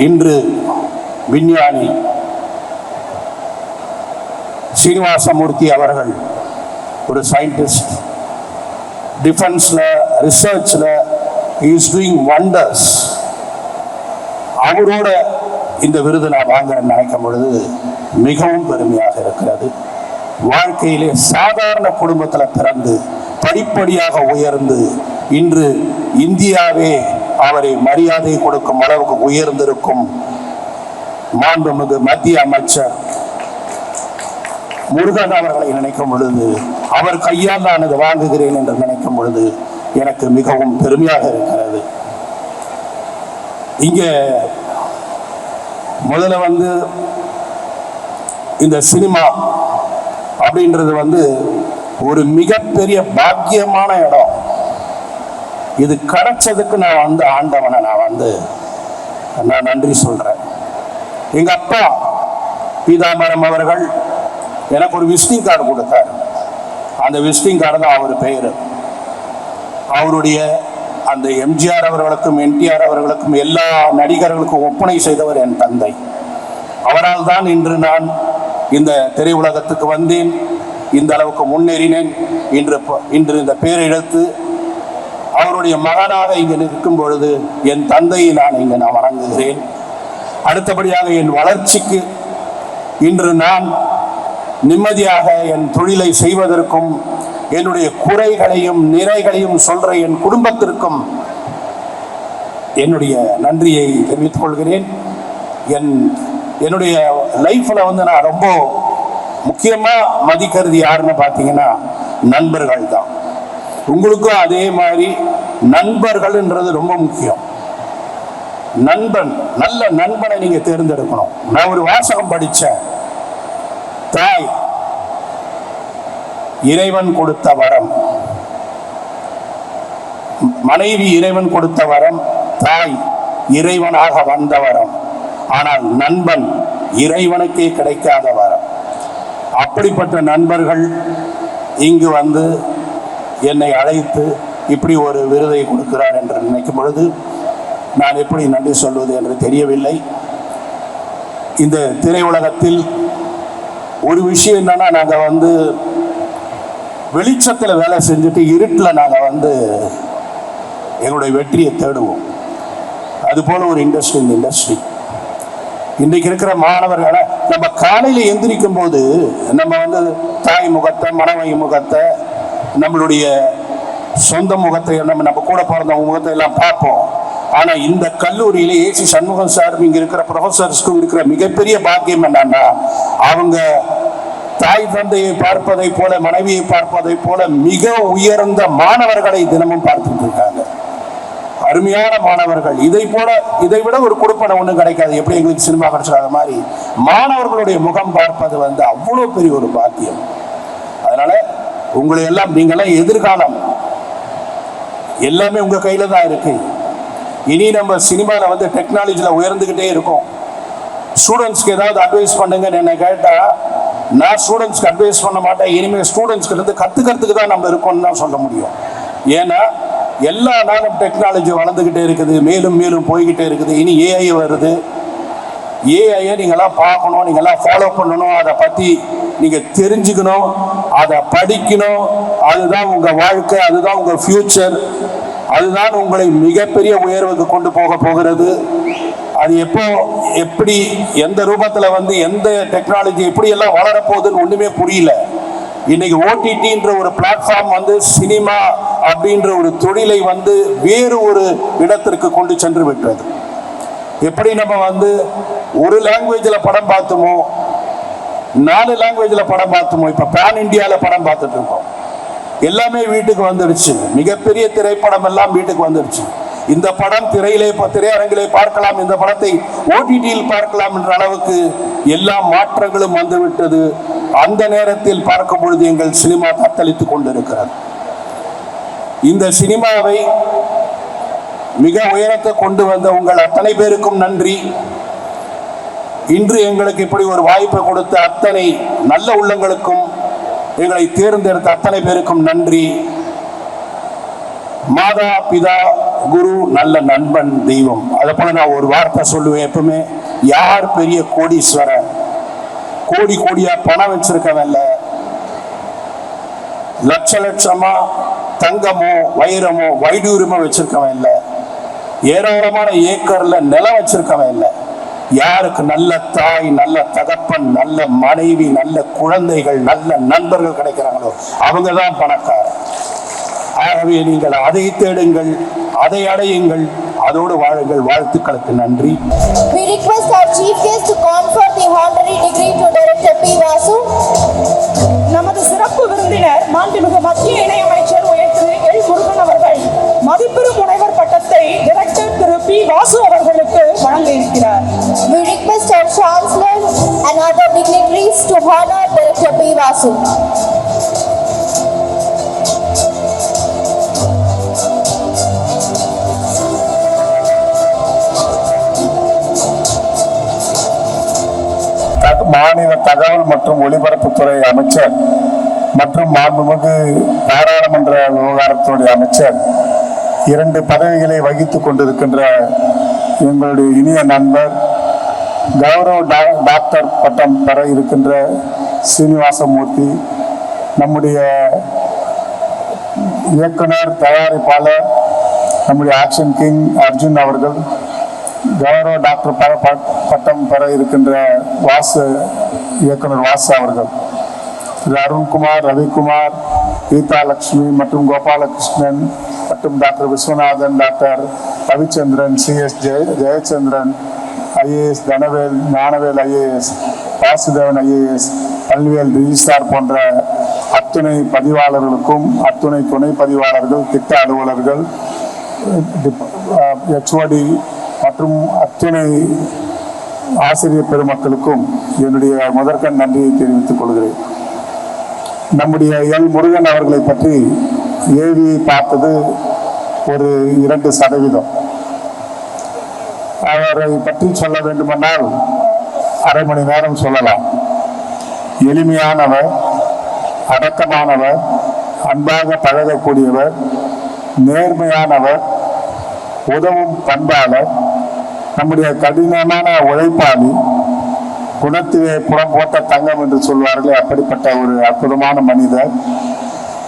இன்று விஞ்ஞானி சீனிவாசமூர்த்தி அவர்கள், ஒரு சயின்டிஸ்ட், டிஃபென்ஸில் ரிசர்ச்சில் இஸ் டூயிங் வண்டர்ஸ். அவரோட இந்த விருது நான் வாங்குறேன்னு நினைக்கும் பொழுது மிகவும் பெருமையாக இருக்கிறது. வாழ்க்கையிலே சாதாரண குடும்பத்தில் பிறந்து படிப்படியாக உயர்ந்து இன்று இந்தியாவே அவரை மரியாதை கொடுக்கும் அளவுக்கு உயர்ந்திருக்கும் மாண்புமிகு மத்திய அமைச்சர் முருகன் அவர்களை நினைக்கும் பொழுது, அவர் கையால் நான் இதை வாங்குகிறேன் என்று நினைக்கும் பொழுது எனக்கு மிகவும் பெருமையாக இருக்கிறது. இங்கே முதல்ல இந்த சினிமா அப்படின்றது ஒரு மிகப்பெரிய பாக்கியமான இடம். இது கிடைச்சதுக்கு நான் ஆண்டவனை நான் நன்றி சொல்றேன். எங்க அப்பா பீதாம்பரம் அவர்கள் எனக்கு ஒரு விசிட்டிங் கார்டு கொடுத்தார். அந்த விசிட்டிங் கார்டு தான் அவர் பெயர். அவருடைய அந்த எம்ஜிஆர் அவர்களுக்கும் என்டிஆர் அவர்களுக்கும் எல்லா நடிகர்களுக்கும் ஒப்பனை செய்தவர் என் தந்தை. அவரால் தான் இன்று நான் இந்த திரையுலகத்துக்கு வந்தேன், இந்த அளவுக்கு முன்னேறினேன். இன்று இந்த பேரை எடுத்து அவருடைய மகனாக இங்கு நிற்கும் பொழுது என் தந்தையை நான் வணங்குகிறேன். அடுத்தபடியாக என் வளர்ச்சிக்கு இன்று நான் நிம்மதியாக என் தொழிலை செய்வதற்கும் என்னுடைய குறைகளையும் நிறைகளையும் சொல்ற என் குடும்பத்திற்கும் என்னுடைய நன்றியை தெரிவித்துக் கொள்கிறேன். என்னுடைய லைஃப்ல நான் ரொம்ப முக்கியமா மதிக்கிறது யாருன்னு பார்த்தீங்கன்னா நண்பர்கள் தான். உங்களுக்கும் அதே மாதிரி நண்பர்கள்ன்றது ரொம்ப முக்கியம். நண்பன், நல்ல நண்பனை நீங்க தேர்ந்தெடுக்கணும். நான் ஒரு வாசகம் படிச்சேன், தாய் இறைவன் கொடுத்த வரம், மனைவி இறைவன் கொடுத்த வரம், தாய் இறைவனாக வந்த வரம், ஆனால் நண்பன் இறைவனுக்கே கிடைக்காத வரம். அப்படிப்பட்ட நண்பர்கள் இங்கு என்னை அழைத்து இப்படி ஒரு விருதை கொடுக்கிறார் என்று நினைக்கும் பொழுது நான் எப்படி நன்றி சொல்வது என்று தெரியவில்லை. இந்த திரையுலகத்தில் ஒரு விஷயம் என்னன்னா, நாங்கள் வெளிச்சத்தில் வேலை செஞ்சுட்டு இருட்டில் நாங்கள் எங்களுடைய வெற்றியை தேடுவோம். அதுபோல ஒரு இண்டஸ்ட்ரி இந்த இண்டஸ்ட்ரி. இன்றைக்கு இருக்கிற மாணவர்களை நம்ம காலையில் எந்திரிக்கும் போது நம்ம தாய் முகத்தை, மனைவி முகத்தை, நம்மளுடைய சொந்த முகத்தை, நம்ம கூட பிறந்தவங்க முகத்தை எல்லாம் பார்ப்போம். ஆனா இந்த கல்லூரியில ஏசி சண்முகம் சார் இங்க இருக்கிற ப்ரொஃபசர்ஸ்க்கும் இருக்கிற மிகப்பெரிய பாக்கியம் என்னன்னா, அவங்க தாய் தந்தையை பார்ப்பதை போல, மனைவியை பார்ப்பதை போல மிக உயர்ந்த மாணவர்களை தினமும் பார்த்துட்டு இருக்காங்க. அருமையான மாணவர்கள். இதை விட ஒரு கொடுப்பனை ஒன்றும் கிடைக்காது. எப்படி எங்களுக்கு சினிமா கிடைச்சாத மாதிரி மாணவர்களுடைய முகம் பார்ப்பது அவ்வளோ பெரிய ஒரு பாக்கியம். அதனால உங்களை எல்லாம், நீங்களாம் எதிர்காலம் எல்லாமே உங்க கையில தான் இருக்கு. இனி நம்ம சினிமாவில் டெக்னாலஜியில் உயர்ந்துகிட்டே இருக்கும். ஸ்டூடெண்ட்ஸ்க்கு ஏதாவது அட்வைஸ் பண்ணுங்கன்னு என்ன கேட்டா, நான் ஸ்டூடெண்ட்ஸ்க்கு அட்வைஸ் பண்ண மாட்டேன். இனிமேல் ஸ்டூடெண்ட்ஸ்க்கு இருந்து கற்றுக்கிறதுக்கு தான் நம்ம இருக்கோம்னு தான் சொல்ல முடியும். ஏன்னா எல்லா நாளும் டெக்னாலஜி வளர்ந்துக்கிட்டே இருக்குது, மேலும் மேலும் போய்கிட்டே இருக்குது. இனி ஏஐ வருது. ஏஐயை நீங்களாம் பார்க்கணும், நீங்களாம் ஃபாலோ பண்ணணும், அதை பற்றி நீங்கள் தெரிஞ்சுக்கணும், அதை படிக்கணும். அதுதான் உங்கள் வாழ்க்கை, அதுதான் உங்கள் ஃப்யூச்சர், அதுதான் உங்களை மிகப்பெரிய உயர்வுக்கு கொண்டு போகிறது. அது எப்படி எந்த ரூபத்தில் எந்த டெக்னாலஜி எப்படியெல்லாம் வளரப்போகுதுன்னு ஒன்றுமே புரியல. இன்னைக்கு ஓடிடின்ற ஒரு பிளாட்ஃபார்ம் சினிமா அப்படின்ற ஒரு தொழிலை வேறு ஒரு இடத்திற்கு கொண்டு சென்று விட்டது. எப்படி நம்ம ஒரு லாங்குவேஜில் படம் பார்த்தோமோ, 4 லாங்குவேஜில் படம் பார்த்தோமோ, இப்போ பேன் இந்தியாவில் படம் பார்த்துட்டு இருக்கோம். எல்லாமே வீட்டுக்கு வந்துடுச்சு. மிகப்பெரிய திரைப்படம் எல்லாம் வீட்டுக்கு வந்துடுச்சு. இந்த படம் திரையரங்கிலே பார்க்கலாம், இந்த படத்தை ஓடிடியில் பார்க்கலாம் என்ற அளவுக்கு எல்லா மாற்றங்களும் வந்துவிட்டது. அந்த நேரத்தில் பார்க்கும் பொழுது எங்கள் சினிமா தத்தளித்துக் கொண்டிருக்கிறது. இந்த சினிமாவை மிக உயரத்தை கொண்டு வந்த உங்கள் அத்தனை பேருக்கும் நன்றி. இன்று எங்களுக்கு இப்படி ஒரு வாய்ப்பை கொடுத்த அத்தனை நல்ல உள்ளங்களுக்கும், எங்களை தேர்ந்தெடுத்த அத்தனை பேருக்கும் நன்றி. மாதா பிதா குரு நல்ல நண்பன் தெய்வம். அதை போல நான் ஒரு வார்த்தை சொல்லுவேன் எப்பவுமே, யார் பெரிய கோடீஸ்வரன், கோடி கோடியா பணம் வச்சிருக்கவன் இல்ல, லட்ச லட்சமா தங்கமோ வைரமோ வைடூரியமோ வச்சிருக்கவன் இல்ல, ஏராளமான ஏக்கர்ல நிலம் வச்சிருக்கவன் இல்ல. யாருக்கு நல்ல தாய், நல்ல தகப்பன், நல்ல மனைவி, நல்ல குழந்தைகள், நல்ல நண்பர்கள் கிடைக்கிறாங்களோ அவங்க தான் பணக்காரர். ஆகவே நீங்கள் அதை தேடுங்கள், அதை அடையுங்கள், அதோடு வாழுங்கள். வாழ்த்துக்களுக்கு நன்றி. We request our chief guest to confer the honorary degree to Director P. Vasu. நமது சிறப்பு விருந்தினர் மாண்புமிகு மத்திய இணையமைச்சர் திரு எல். முருகன் அவர்கள் மதிப்பெரும் முனைவர் பட்டத்தை டைரக்டர் திரு பி. வாசு அவர்களுக்கு வழங்க இருக்கிறார். We request our chancellor and other dignitaries to honor Director P. Vasu. மாநில தகவல் மற்றும் ஒலிபரப்புத்துறை அமைச்சர் மற்றும் மாண்புமிகு பாராளுமன்ற விவகாரத்துறை அமைச்சர் 2 பதவிகளை வகித்துக் கொண்டிருக்கின்ற எங்களுடைய இனிய நண்பர், கௌரவ டாக்டர் பட்டம் பெற இருக்கின்ற சீனிவாசமூர்த்தி, நம்முடைய இயக்குனர், தயாரிப்பாளர், நம்முடைய ஆக்ஷன் கிங் அர்ஜுன் அவர்கள், கௌரவ டாக்டர் பட்டம் பெற இருக்கின்ற இயக்குனர் வாசு அவர்கள், திரு அருண்குமார், ரவிக்குமார், கீதா லட்சுமி மற்றும் கோபாலகிருஷ்ணன் மற்றும் doctor Viswanathan, doctor Ravichandran, CS Jayachandran IAS, Thanavel Gnanavel IAS, Vasudevan IAS, Palvel registrar போன்ற அத்துணை பதிவாளர்களுக்கும், அத்துணை துணை பதிவாளர்கள், திட்ட அலுவலர்கள், HOD மற்றும் அத்துணை ஆசிரியர் பெருமக்களுக்கும் என்னுடைய முதற்கண் நன்றியை தெரிவித்துக் கொள்கிறேன். நம்முடைய எல் முருகன் அவர்களை பற்றி ஏவியை பார்த்தது ஒரு 2%. அவரை பற்றி சொல்ல வேண்டுமென்றால் அரை மணி நேரம் சொல்லலாம். எளிமையானவர், அடக்கமானவர், அன்பாக பழகக்கூடியவர், நேர்மையானவர், உதவும் பண்பாளர், நம்முடைய கடினமான உழைப்பாளி, குணத்திலே புறம் போட்ட தங்கம் என்று சொல்வார்களே அப்படிப்பட்ட ஒரு அற்புதமான மனிதர்.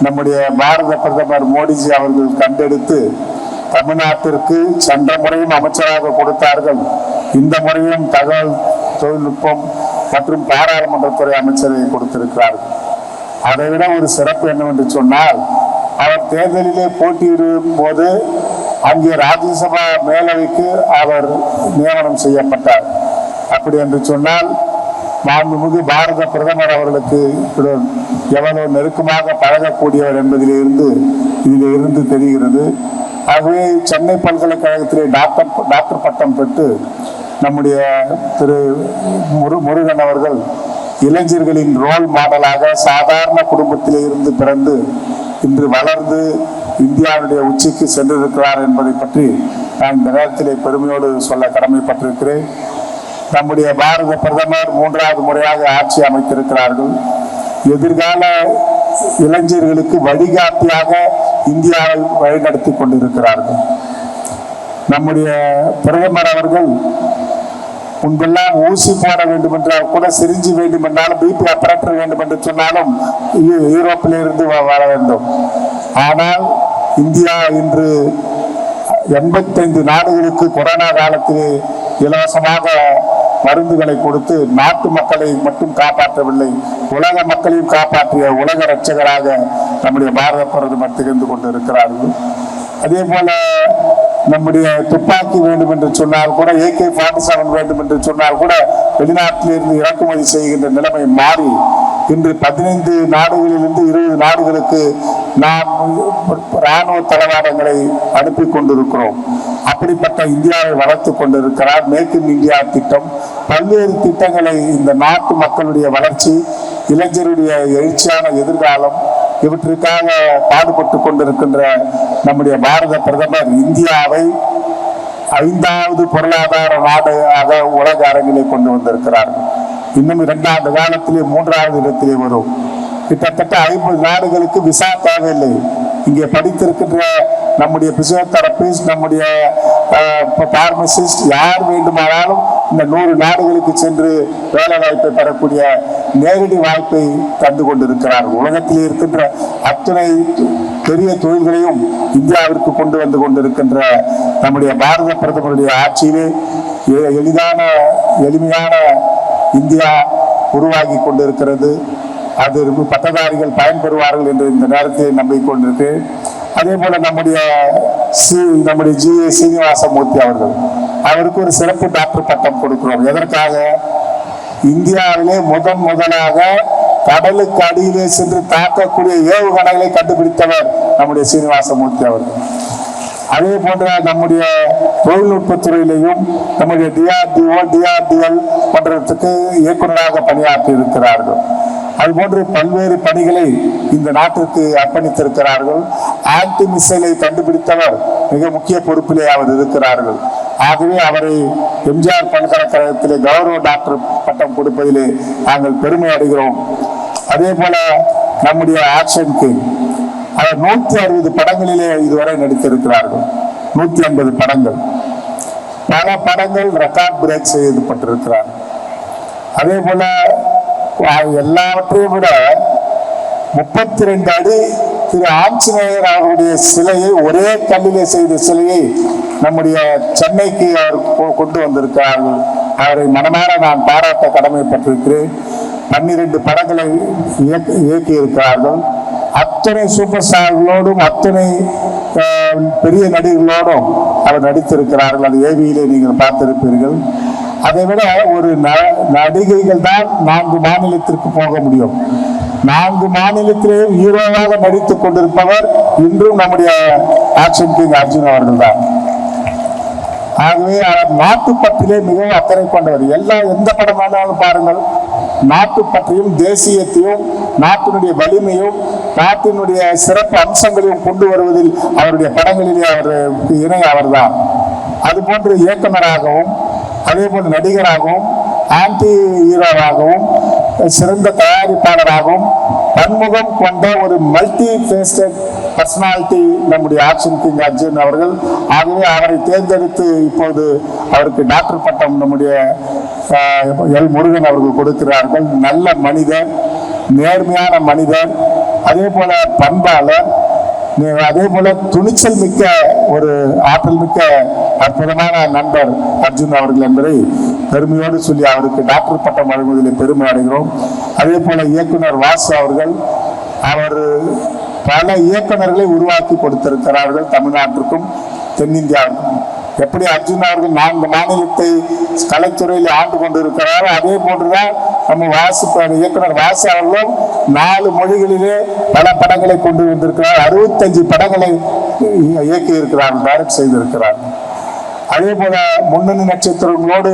நம்முடைய பாரத பிரதமர் மோடிஜி அவர்கள் கண்டெடுத்து தமிழ்நாட்டிற்கு சென்ற முறையும் அமைச்சராக கொடுத்தார்கள். இந்த முறையும் தகவல் தொழில்நுட்பம் மற்றும் பாராளுமன்றத்துறை அமைச்சரை கொடுத்திருக்கிறார்கள். அதைவிட ஒரு சிறப்பு என்னவென்று சொன்னால், அவர் தேர்தலிலே போட்டியிடும் போது அங்கே ராஜ்யசபா மேலவைக்கு அவர் நியமனம் செய்யப்பட்டார். அப்படி என்று சொன்னால் மாண்புமிகு பாரத பிரதமர் அவர்களுக்கு எவ்வளவு நெருக்கமாக பழகக்கூடியவர் இதிலிருந்து தெரிகிறது. ஆகவே சென்னை பல்கலைக்கழகத்திலே டாக்டர் பட்டம் பெற்று நம்முடைய திரு முருகன் அவர்கள் இளைஞர்களின் ரோல் மாடலாக சாதாரண குடும்பத்திலே இருந்து பிறந்து இன்று வளர்ந்து இந்தியாவுடைய உச்சிக்கு சென்றிருக்கிறார் என்பதை பற்றி நான் இந்த நேரத்திலே பெருமையோடு சொல்ல கடமைப்பட்டிருக்கிறேன். நம்முடைய பாரத பிரதமர் 3வது முறையாக ஆட்சி அமைத்திருக்கிறார்கள். எதிர்கால இளைஞர்களுக்கு வழிகாட்டியாக இந்தியாவை வழிநடத்தி கொண்டிருக்கிறார்கள். நம்முடைய பிரதமர் அவர்கள் முன்பெல்லாம் ஊசி போட வேண்டும் என்றால் கூட, சிரிஞ்சு வேண்டும் என்றாலும், பிபி ஆபரேட்டர் வேண்டும் என்று சொன்னாலும் யூரோப்பிலிருந்து வர வேண்டும். ஆனால் இந்தியா இன்று 85 நாடுகளுக்கு கொரோனா காலத்திலே இலவசமாக மருந்துகளை கொடுத்து நாட்டு மக்களை மட்டும் காப்பாற்றவில்லை, உலக மக்களையும் காப்பாற்றிய உலக ரட்சகராக நம்முடைய பாரத பிரதமர் திகழ்ந்து கொண்டிருக்கிறார்கள். அதே போல நம்முடைய துப்பாக்கி வேண்டும் என்று சொன்னால் கூட, AK-47 வேண்டும் என்று சொன்னால் கூட வெளிநாட்டிலிருந்து இறக்குமதி செய்கின்ற நிலைமை மாறி இன்று 15 நாடுகளிலிருந்து 20 நாடுகளுக்கு நாம் இராணுவ தளவாடங்களை அனுப்பி கொண்டிருக்கிறோம். அப்படிப்பட்ட இந்தியாவை வளர்த்து கொண்டிருக்கிறார். மேக் இன் இந்தியா திட்டம், பல்வேறு திட்டங்களை, இந்த நாட்டு மக்களுடைய வளர்ச்சி, இளைஞருடைய எழுச்சியான எதிர்காலம், இவற்றிற்காக பாடுபட்டு கொண்டிருக்கின்ற நம்முடைய பாரத பிரதமர் இந்தியாவை 5வது பொருளாதார நாடாக உலக அரங்கிலே கொண்டு வந்திருக்கிறார்கள். இன்னும் 2 ஆண்டு காலத்திலே 3வது இடத்திலே வரும். கிட்டத்தட்ட 50 நாடுகளுக்கு விசா தேவையில்லை. இங்கே படித்திருக்கின்ற நம்முடைய பிசியோதெரபிஸ்ட், நம்முடைய பார்மசிஸ்ட், யார் வேண்டுமானாலும் இந்த 100 நாடுகளுக்கு சென்று வேலை வாய்ப்பை பெறக்கூடிய நேரடி வாய்ப்பை தந்து கொண்டிருக்கிறார்கள். உலகத்தில் இருக்கின்ற அத்தனை பெரிய தொழில்களையும் இந்தியாவிற்கு கொண்டு வந்து கொண்டிருக்கின்ற நம்முடைய பாரத பிரதமருடைய ஆட்சியிலே எளிமையான இந்தியா உருவாகி கொண்டிருக்கிறது. அது பட்டதாரிகள் பயன்பெறுவார்கள் என்று இந்த நேரத்தில் நம்பிக்கொண்டிருக்கு. அதே போல நம்முடைய GA சீனிவாசமூர்த்தி அவருக்கு ஒரு சிறப்பு டாக்டர் பட்டம் கொடுக்கிறோம். எதற்காக? இந்தியாவிலே முதலாக கடலுக்கு அடியிலே சென்று தாக்கக்கூடிய ஏவுகணைகளை கண்டுபிடித்தவர் நம்முடைய சீனிவாசமூர்த்தி அவர்கள். அதே போன்ற நம்முடைய தொழில்நுட்பத்துறையிலையும் நம்முடைய DRDL போன்றதுக்கு இயக்குநராக பணியாற்றி இருக்கிறார்கள். அதுபோன்று பல்வேறு பணிகளை இந்த நாட்டிற்கு அர்ப்பணித்திருக்கிறார்கள். ஆன்டி மிசைலை கண்டுபிடித்தவர் மிக முக்கிய பொறுப்பிலே அவர் இருக்கிறார்கள். ஆகவே அவரை எம்ஜிஆர் பல்கலைக்கழகத்திலே கௌரவ டாக்டர் பட்டம் கொடுப்பதிலே நாங்கள் பெருமை அடைகிறோம். அதே போல நம்முடைய ஆக்ஷன் கிங் அவர் 160 படங்களிலே இதுவரை நடித்திருக்கிறார்கள். 150 படங்கள், பல படங்கள் ரெக்கார்ட் பிரேக் செய்யப்பட்டிருக்கிறார். அதே போல எல்லாவற்றையும் விட 32 அடி திரு ஆஞ்சநேயர் அவருடைய சிலையை ஒரே கல்லிலே செய்த சிலையை நம்முடைய சென்னைக்கு அவர் கொண்டு வந்திருக்கிறார்கள். அவரை மனமாற நான் பாராட்ட கடமைப்பட்டிருக்கிறேன். 12 படங்களை இயக்கி இருக்கிறார்கள். அத்தனை சூப்பர் ஸ்டார்களோடும் அத்தனை பெரிய நடிகர்களோடும் அவர் நடித்திருக்கிறார்கள். அது ஏவியிலே நீங்கள் பார்த்திருப்பீர்கள். அதை விட ஒரு நடிகைகள் தான் 4 மாநிலத்திற்கு போக முடியும். 4 மாநிலத்திலேயும் ஹீரோவாக நடித்துக் கொண்டிருப்பவர் இன்றும் நம்முடைய ஆக்ஷன் கிங் அர்ஜுன் அவர்கள் தான். ஆகவே அவர் நாட்டுப்பற்றிலே மிகவும் அக்கறை கொண்டவர். எந்த படம் வேணாலும் பாருங்கள், நாட்டுப்பற்றையும் தேசியத்தையும் நாட்டினுடைய வலிமையும் நாட்டினுடைய சிறப்பு அம்சங்களையும் கொண்டு வருவதில் அவருடைய படங்களிலே அவருக்கு இணை அவர்தான். அதுபோன்று இயக்குநராகவும் அதே போல் நடிகராகவும் ஆன்டி ஹீரோவாகவும் சிறந்த தயாரிப்பாளராகவும் பன்முகம் கொண்ட ஒரு மல்டி ஃபேஸ்டட் பர்சனாலிட்டி நம்முடைய ஆக்ஷன் கிங் அர்ஜுன் அவர்கள். ஆகவே அவரை தேர்ந்தெடுத்து இப்போது அவருக்கு டாக்டர் பட்டம் நம்முடைய எல் முருகன் அவர்கள் கொடுக்கிறார்கள். நல்ல மனிதர், நேர்மையான மனிதர், அதே போல பண்பாளர், அதே போல துணிச்சல் மிக்க ஒரு ஆற்றல் மிக்க அற்புதமான நண்பர் அர்ஜுன் அவர்கள் என்பதை பெருமையோடு சொல்லி அவருக்கு டாக்டர் பட்டம் வழங்குவதில் பெருமை அடைகிறோம். அதே போல இயக்குனர் வாசு அவர்கள், அவர் பல இயக்குநர்களை உருவாக்கி கொடுத்திருக்கிறார்கள் தமிழ்நாட்டிற்கும் தென்னிந்தியாவுக்கும். எப்படி அர்ஜுன் அவர்கள் 4 மாநிலத்தை கலைத்துறையில் ஆண்டு கொண்டிருக்கிறாரோ அதே போன்றுதான் நம்ம இயக்குனர் வாசு அவர்களும் 4 மொழிகளிலே பல படங்களை கொண்டு வந்திருக்கிறார். 65 படங்களை இயக்கி இருக்கிறார்கள், டைரக்ட் செய்திருக்கிறார்கள். அதே போல முன்னணி நட்சத்திரங்களோடு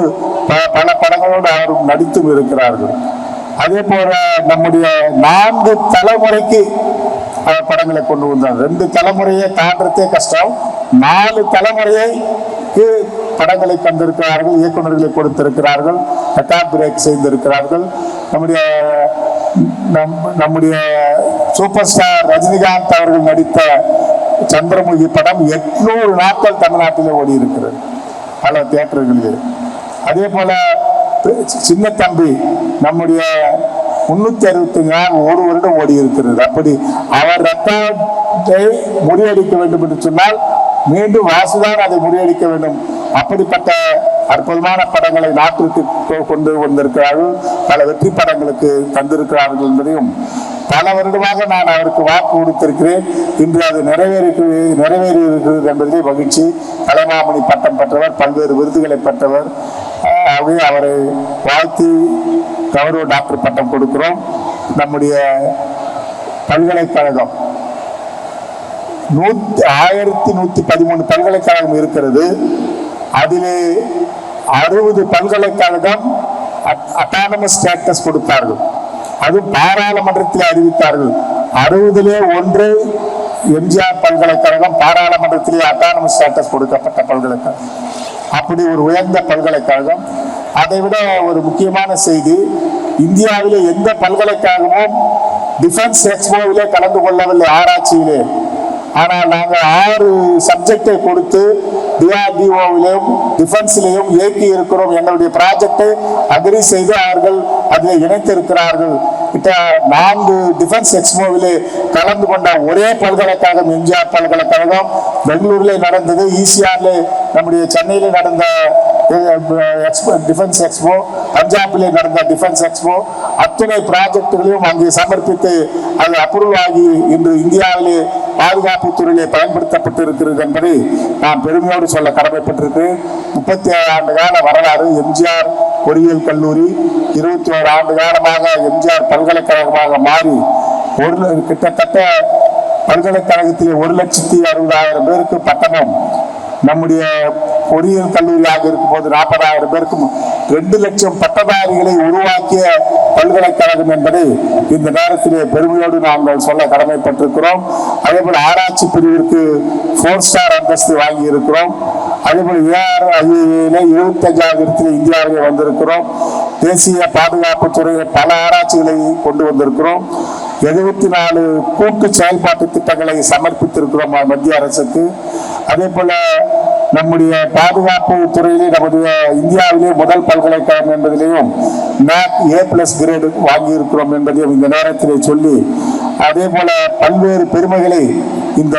பல படங்களோடு அவரும் நடித்தும் இருக்கிறார்கள். அதே போல நம்முடைய 4 தலைமுறைக்கு படங்களை கொண்டு வந்தார். 2 தலைமுறையை தாண்டதே கஷ்டம், 4 தலைமுறைக்கு படங்களை தந்திருக்கிறார்கள், இயக்குநர்களை கொடுத்திருக்கிறார்கள், ரெக்கார்ட் பிரேக் செய்திருக்கிறார்கள். நம்முடைய சூப்பர் ஸ்டார் ரஜினிகாந்த் அவர்கள் நடித்த சந்திரமுகி படம் 800 நாட்கள் தமிழ்நாட்டிலே ஓடி இருக்கிறது பல தியேட்டர்களிலே. அதே போல சின்ன தம்பி நம்முடைய 365 நாள் 1 வருடம் ஓடி இருக்கிறது. அப்படி அவர் ரெக்கார்டை முறியடிக்க வேண்டும் என்று சொன்னால் மீண்டும் வாசுதான் அதை முறியடிக்க வேண்டும். அப்படிப்பட்ட அற்புதமான படங்களை நாட்டிற்கு கொண்டு வந்திருக்கிறார்கள், பல வெற்றி படங்களுக்கு தந்திருக்கிறார்கள் என்பதையும் பல வருடமாக நான் அவருக்கு வாக்கு கொடுத்திருக்கிறேன். இன்று அது நிறைவேறி இருக்கிறது என்பதிலே மகிழ்ச்சி. கலைமாமணி பட்டம் பெற்றவர், பல்வேறு விருதுகளை பெற்றவர். அவரை வாழ்த்தி கௌரவ டாக்டர் பட்டம் கொடுக்கிறோம். நம்முடைய பல்கலைக்கழகம் 1113 பல்கலைக்கழகம் இருக்கிறது. அதிலே 60 பல்கலைக்கழகம் அட்டானமஸ் ஸ்டேட்டஸ் கொடுத்தார்கள். அது பாராளுமன்றத்தில் அறிவித்தார்கள். 60லே 1 எம்ஜிஆர் பல்கலைக்கழகம் பாராளுமன்றத்திலே அட்டானமஸ் ஸ்டேட்டஸ் கொடுக்கப்பட்ட பல்கலைக்கழகம். அப்படி ஒரு உயர்ந்த பல்கலைக்கழகம். அதை விட ஒரு முக்கியமான செய்தி, இந்தியாவிலே எந்த பல்கலைக்கழகமும் டிஃபென்ஸ் எக்ஸ்போவிலே கலந்து கொள்ளவில்லை ஆராய்ச்சியிலே. ஆனால் நாங்கள் 6 சப்ஜெக்டை கொடுத்து டிஆர்டிஓவிலையும் டிஃபென்ஸ்லையும் இயக்கி இருக்கிறோம். எங்களுடைய ப்ராஜெக்டை அக்ரி செய்து அவர்கள் அதில் இணைத்திருக்கிறார்கள். 4 டிஃபென்ஸ் எக்ஸ்போவிலே கலந்து கொண்ட ஒரே பல்கலைக்கழகம் எம்ஜிஆர் பல்கலைக்கழகம். பெங்களூரிலே நடந்தது, ஈசிஆர்ல நம்முடைய சென்னையில் நடந்த டிஃபென்ஸ் எக்ஸ்போ, பஞ்சாபிலே நடந்த டிஃபென்ஸ் எக்ஸ்போ, அத்தனை ப்ராஜெக்டுகளையும் அங்கே சமர்ப்பித்து அது அப்ரூவ் ஆகி இன்று இந்தியாவிலே பாதுகாப்பு துறையிலே பயன்படுத்தப்பட்டு இருக்கிறது என்பதை நான் பெருமையோடு சொல்ல கடமைப்பட்டிருக்கிறேன். 37 ஆண்டு கால வரலாறு எம்ஜிஆர் பொறியியல் கல்லூரி 21 ஆண்டு காலமாக எம்ஜிஆர் பல்கலைக்கழகமாக மாறி கிட்டத்தட்ட பல்கலைக்கழகத்திலே 1,60,60,000 பேருக்கு பட்டமும், நம்முடைய பொறியியல் கல்லூரியாக இருக்கும் போது 40,000 பேருக்கும் 2 லட்சம் பட்டதாரிகளை உருவாக்கிய பல்கலைக்கழகம் என்பதை இந்த நேரத்திலே பெருமையோடு நாங்கள் சொல்ல கடமைப்பட்டிருக்கிறோம். அதே போல ஆராய்ச்சி பிரிவிற்கு 4 ஸ்டார் அந்தஸ்து வாங்கி இருக்கிறோம். அதே போல ARIA 25வது இடத்தில் இந்தியாவிலே வந்திருக்கிறோம். தேசிய பாதுகாப்பு துறையில் பல ஆராய்ச்சிகளை கொண்டு வந்திருக்கிறோம். 74 கூட்டு செயல்பாட்டு திட்டங்களை சமர்ப்பித்திருக்கிறோம் மத்திய அரசுக்கு. அதே போல நம்முடைய பாதுகாப்பு துறையிலே நம்முடைய இந்தியாவிலே முதல் பல்கலைக்கழகம் என்பதிலேயும் NAC A+ கிரேடு வாங்கியிருக்கிறோம் என்பதையும் இந்த நேரத்திலே சொல்லி, அதே போல பல்வேறு பெருமைகளை இந்த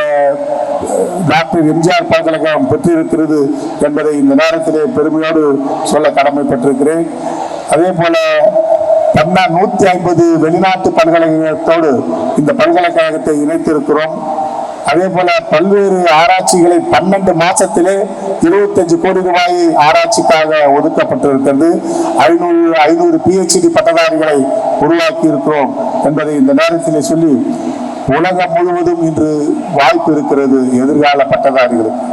டாக்டர் எம்ஜிஆர் பல்கலைக்கழகம் பெற்றிருக்கிறது என்பதை இந்த நேரத்திலே பெருமையோடு சொல்ல கடமைப்பட்டிருக்கிறேன். அதே போல 150 வெளிநாட்டு பல்கலைக்கழகத்தோடு இந்த பல்கலைக்கழகத்தை இணைத்திருக்கிறோம். அதே போல பல்வேறு ஆராய்ச்சிகளை 12 மாசத்திலே 25 கோடி ரூபாய் ஆராய்ச்சிக்காக ஒதுக்கப்பட்டிருக்கிறது. 500 PhD பட்டதாரிகளை உருவாக்கி இருக்கிறோம் என்பதை இந்த நேரத்திலே சொல்லி, உலகம் முழுவதும் இன்று வாய்ப்பு இருக்கிறது எதிர்கால பட்டதாரிகளுக்கு.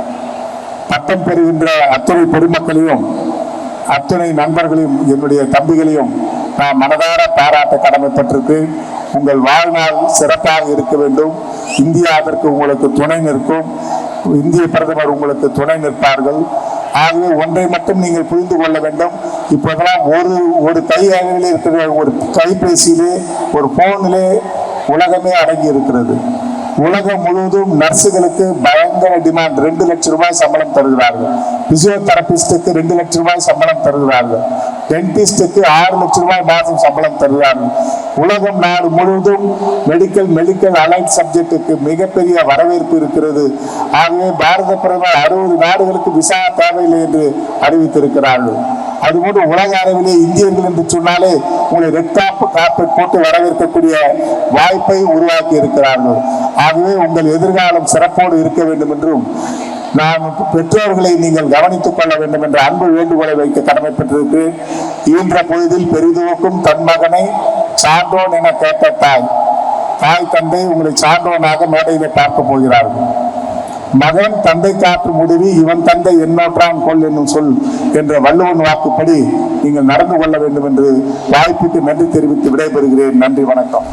பட்டம் பெறுகின்ற அத்துணை பொதுமக்களையும் அத்துணை நண்பர்களையும் என்னுடைய தம்பிகளையும் நான் மனதார பாராட்ட கடமைப்பட்டிருக்கு. உங்கள் வாழ்நாள் சிறப்பாக இருக்க வேண்டும். இந்தியா அதற்கு உங்களுக்கு துணை நிற்கும். இந்திய பிரதமர் உங்களுக்கு துணை நிற்பார்கள். ஆகவே ஒன்றை மட்டும் நீங்கள் புரிந்து கொள்ள வேண்டும். இப்போதெல்லாம் ஒரு கை அளவில் இருக்கிற ஒரு கைபேசியிலே ஒரு போனிலே உலகமே அடங்கி இருக்கிறது. உலகம் முழுவதும் நர்ஸுகளுக்கு பயங்கர டிமாண்ட். 2 லட்சம் ரூபாய் சம்பளம் தருகிறார்கள். பிசியோதெரபிஸ்டுக்கு 2 லட்சம் ரூபாய் சம்பளம் தருகிறார்கள். டென்டிஸ்டுக்கு 6 லட்சம் ரூபாய் மாதம் சம்பளம் தருகிறார்கள். உலகம் நாடு முழுவதும் மெடிக்கல் அலைட் சப்ஜெக்டுக்கு மிகப்பெரிய வரவேற்பு இருக்கிறது. ஆகவே பாரத பிரதமர் 60 நாடுகளுக்கு விசா தேவையில்லை என்று அறிவித்திருக்கிறார்கள். அதுபோன்று உலக அளவிலே இந்தியர்கள் என்று சொன்னாலே உங்களை ரெட் கார்பெட் போட்டு வரவேற்கக்கூடிய வாய்ப்பை உருவாக்கி இருக்கிறார்கள். ஆகவே உங்கள் எதிர்காலம் சிறப்போடு இருக்க வேண்டும் என்றும், நான் பெற்றோர்களை நீங்கள் கவனித்துக் கொள்ள வேண்டும் என்ற அன்பு வேண்டுகோளை வைக்க கடமைப்பட்டிருக்கிறேன். ஈன்ற பொழுதில் பெரிதுவக்கும் தன் மகனை சான்றோன் என கேட்ட தாய் தந்தை உங்களை சான்றோனாக மேடையிலே பார்க்க போகிறார்கள். மகன் தந்தை காற்று முடிவி இவன் தந்தை என்னோற்றான் கொள் என்னும் சொல் என்ற வள்ளுவன் வாக்குப்படி நீங்கள் நடந்து கொள்ள வேண்டும் என்று வாய்ப்புக்கு நன்றி தெரிவித்து விடைபெறுகிறேன். நன்றி, வணக்கம்.